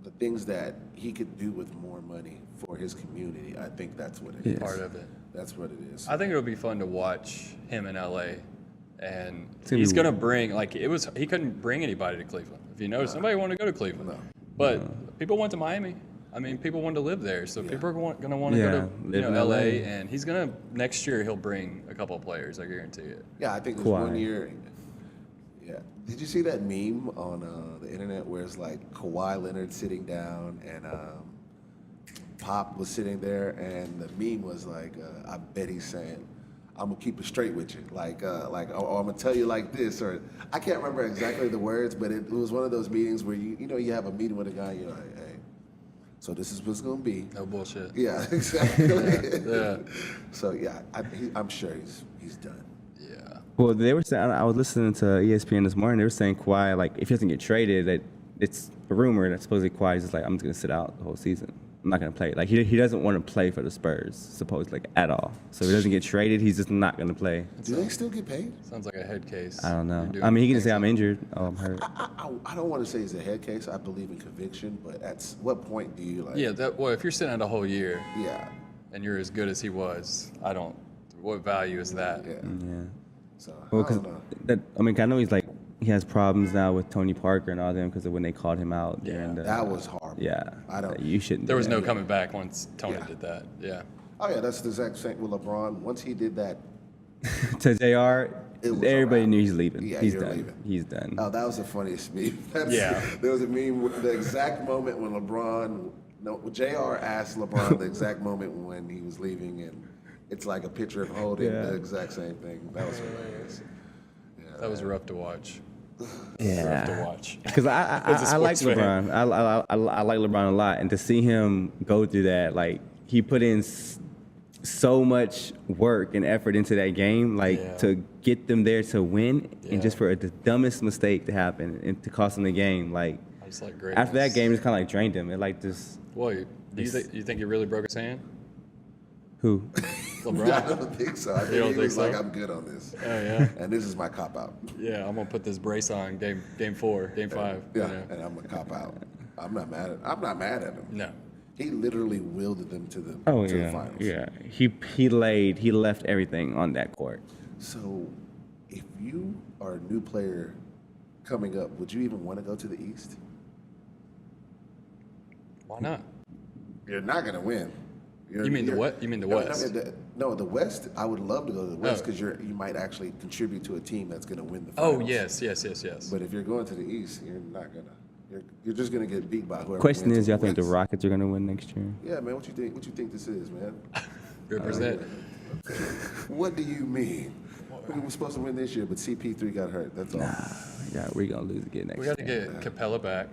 the things that he could do with more money for his community. I think that's what it is. Part of it. That's what it is. I think it'll be fun to watch him in LA, and gonna he's be- gonna bring he couldn't bring anybody to Cleveland. If you notice, nobody wanted to go to Cleveland, No. but people went to Miami. I mean, people wanted to live there, so people are going to want to Yeah, go to live in LA, LA. and he's gonna next year he'll bring a couple of players. I guarantee it. Yeah, I think there's Kawhi. 1 year. Yeah. Did you see that meme on the internet where it's like Kawhi Leonard sitting down and Pop was sitting there, and the meme was like, I bet he's saying, "I'm gonna keep it straight with you," or I'm gonna tell you like this, or I can't remember exactly the words, but it was one of those meetings where you have a meeting with a guy, you're like, hey, so this is what's gonna be. No bullshit. Yeah, exactly. Yeah. So yeah, I'm sure he's done. Yeah. Well, they were saying, I was listening to ESPN this morning. They were saying Kawhi, like if he doesn't get traded, that it's a rumor that supposedly Kawhi is just like, I'm just gonna sit out the whole season. I'm not gonna play. Like he doesn't want to play for the Spurs, supposedly, like at all. So if he doesn't get traded, he's just not gonna play. Do they still get paid? Sounds like a head case. I don't know. You're doing I mean, he can just things say I'm injured. Oh, I'm hurt. I don't want to say it's a head case. I believe in conviction, but at what point do you like? Yeah. If you're sitting out a whole year Yeah. and you're as good as he was, what value is that? Yeah. Yeah. So Well, I because don't know. I know he has problems now with Tony Parker and all them because of when they called him out during the. That was horrible. Yeah. I don't. You shouldn't. There do was that. no coming back once Tony Yeah. did that. Yeah. Oh yeah, that's the exact same with LeBron. Once he did that, To Jr. It was Everybody around. knew he's leaving. Yeah, he's you're done. leaving. He's done. oh, that was the funniest meme. Yeah. There was a meme with the exact moment when Jr. asked LeBron the exact moment when he was leaving, and it's like a picture of holding Yeah. the exact same thing. That was hilarious. Yeah, That was rough to watch. Yeah. Rough to watch. Because As a I like sports fan. LeBron. I like LeBron a lot, and to see him go through that, like he put in so much work and effort into that game, like Yeah. to get them there to win, Yeah. and just for the dumbest mistake to happen and to cost them the game, like I just like great. after that game, it kind of like drained him. It like just Well, do you think he really broke his hand? who? LeBron? I don't think so. I think You don't he think was so? like, I'm good on this. Oh yeah. And this is my cop out. Yeah, I'm gonna put this brace on game 4, game 5. Yeah, You know? and I'm a cop out. I'm not mad at him. No. He literally wielded them to the Oh to the yeah, finals. yeah. He left everything on that court. So, if you are a new player coming up, would you even want to go to the East? Why not? You're not going to win. You mean the what? You mean the West? No, the West. I would love to go to the West Oh. because you might actually contribute to a team that's going to win the Oh finals. yes. But if you're going to the East, you're not gonna. You're just gonna get beat by whoever. Question wins is, y'all think the wins. Rockets are gonna win next year? Yeah, man. What you think? What you think this is, man? Represent. What do you mean? We were supposed to win this year, but CP3 got hurt. That's all. Yeah, we're gonna lose again next We year. got to get Capella back.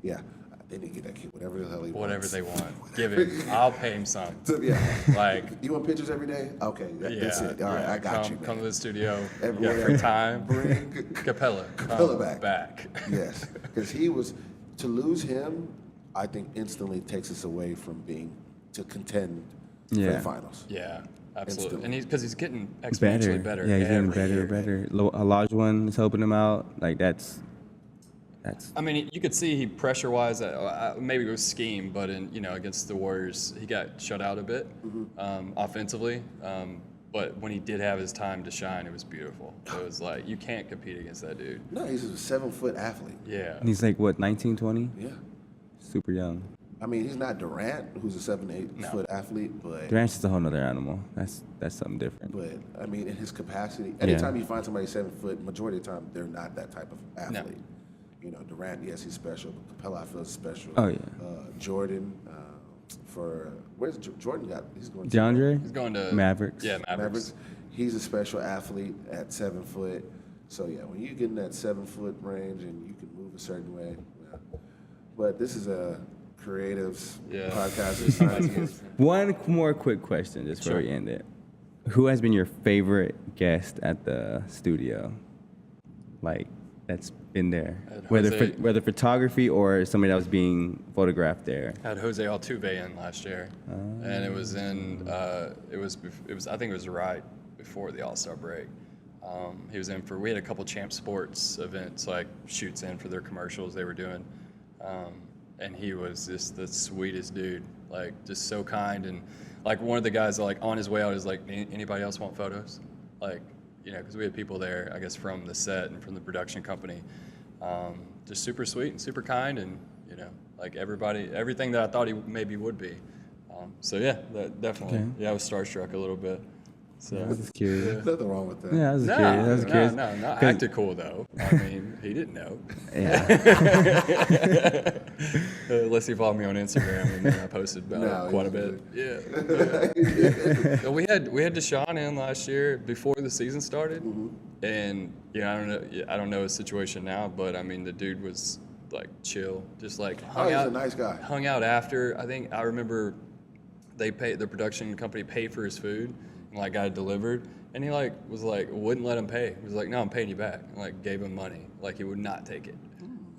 Yeah, they need to get that kid whatever the hell he Whatever wants. they want. Give him. I'll pay him some. So, yeah. Like, You want pictures every day? Okay, that's it. All right, yeah, I got you. Come Man. to the studio. Everywhere. Yeah, free time. Bring Capella. Capella come back. Yes, because to lose him, I think instantly takes us away from being to contend for Yeah. the finals. Yeah. Absolutely. And because he's getting better. exponentially better. Yeah, he's getting every better, year. better. Olajuwon is helping him out. Like that's. I mean, you could see he pressure-wise, maybe it was scheme, but against the Warriors, he got shut out a bit offensively. But when he did have his time to shine, it was beautiful. It was like you can't compete against that dude. No, he's a 7-foot athlete. Yeah. And he's like what, 19, 20? Yeah. Super young. I mean, he's not Durant, who's a 7-8-foot athlete, but Durant's just a whole nother animal. That's something different. but I mean, in his capacity, anytime you find somebody 7 foot, majority of the time they're not that type of athlete. You know, Durant, yes, he's special. But Capella, I feel is special. Oh, yeah. Jordan, where's Jordan got? He's going to DeAndre? He's going to Mavericks. Yeah, Mavericks. He's a special athlete at 7 foot. So yeah, when you get in that 7 foot range and you can move a certain way, yeah. But this is a creatives podcast. It's time to get- One more quick question just before we end it. Who has been your favorite guest at the studio? Like, that's been there. Whether photography or somebody that was being photographed there. Had Jose Altuve in last year, and it was I think it was right before the All-Star break. He was in we had a couple Champ Sports events, like shoots in for their commercials they were doing. And he was just the sweetest dude, like just so kind. And like one of the guys, like on his way out, is like, anybody else want photos? Like, because we had people there, I guess, from the set and from the production company. Just super sweet and super kind, and like everything that I thought he maybe would be. So yeah, that definitely. Okay. Yeah, I was starstruck a little bit. So I was just curious. Nothing wrong with that. Yeah, I was curious. I was curious. No. I acted cool though. I mean, he didn't know. Yeah. Unless he followed me on Instagram, and then I posted about it quite a bit. Yeah. We had Deshaun in last year before the season started, and I don't know his situation now, but I mean the dude was like chill, just like hung out. He's a nice guy. Hung out after. I remember the production company paid for his food. Like got it delivered, and he wouldn't let him pay. He was like, "No, I'm paying you back." And like gave him money, like he would not take it.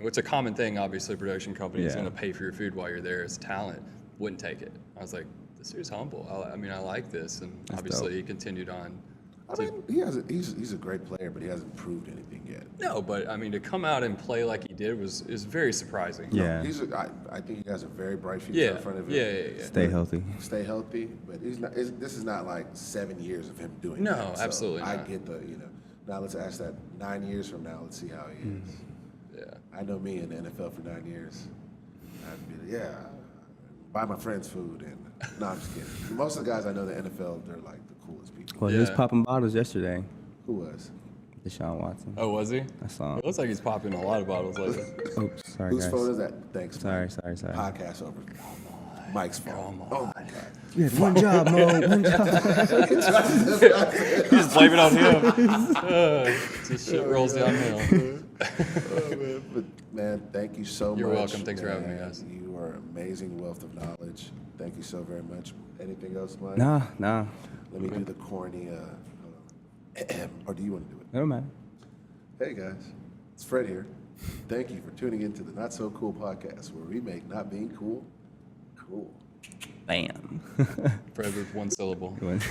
It's a common thing, obviously. Production company is going to pay for your food while you're there as talent. Wouldn't take it. I was like, "This dude's humble. I like this," and That's obviously dope. he continued on. I mean, he's a great player, but he hasn't proved anything yet. No, but I mean, to come out and play like he did is very surprising. Yeah. I think he has a very bright future in front of him. Yeah. Stay healthy. Stay healthy, but this is not like 7 years of him doing No, that. So absolutely I not. get now let's ask that 9 years from now, let's see how he is. Yeah. I know me in the NFL for 9 years. I'd be buy my friends food and no, I'm just kidding. Most of the guys I know in the NFL, they're like the coolest people. Well, he was Yeah. popping bottles yesterday. Who was? Deshaun Watson. Oh, was he? I saw him. It looks like he's popping a lot of bottles lately. Oops, sorry Whose guys. phone is that? Thanks. Sorry. Podcast over. Mike's phone. Oh my God. You had one job, Mo. One job. You just blame it on him. Just shit rolls downhill. But man, thank you so much. You're welcome. Thanks for having me, guys. You are an amazing wealth of knowledge. Thank you so very much. Anything else, Mike? Nah. Let me do the corny. Or do you want to do it? Never mind. Hey guys, it's Fred here. Thank you for tuning in to the Not So Cool podcast, where we make not being cool cool. Bam. Fred with one syllable. Go on.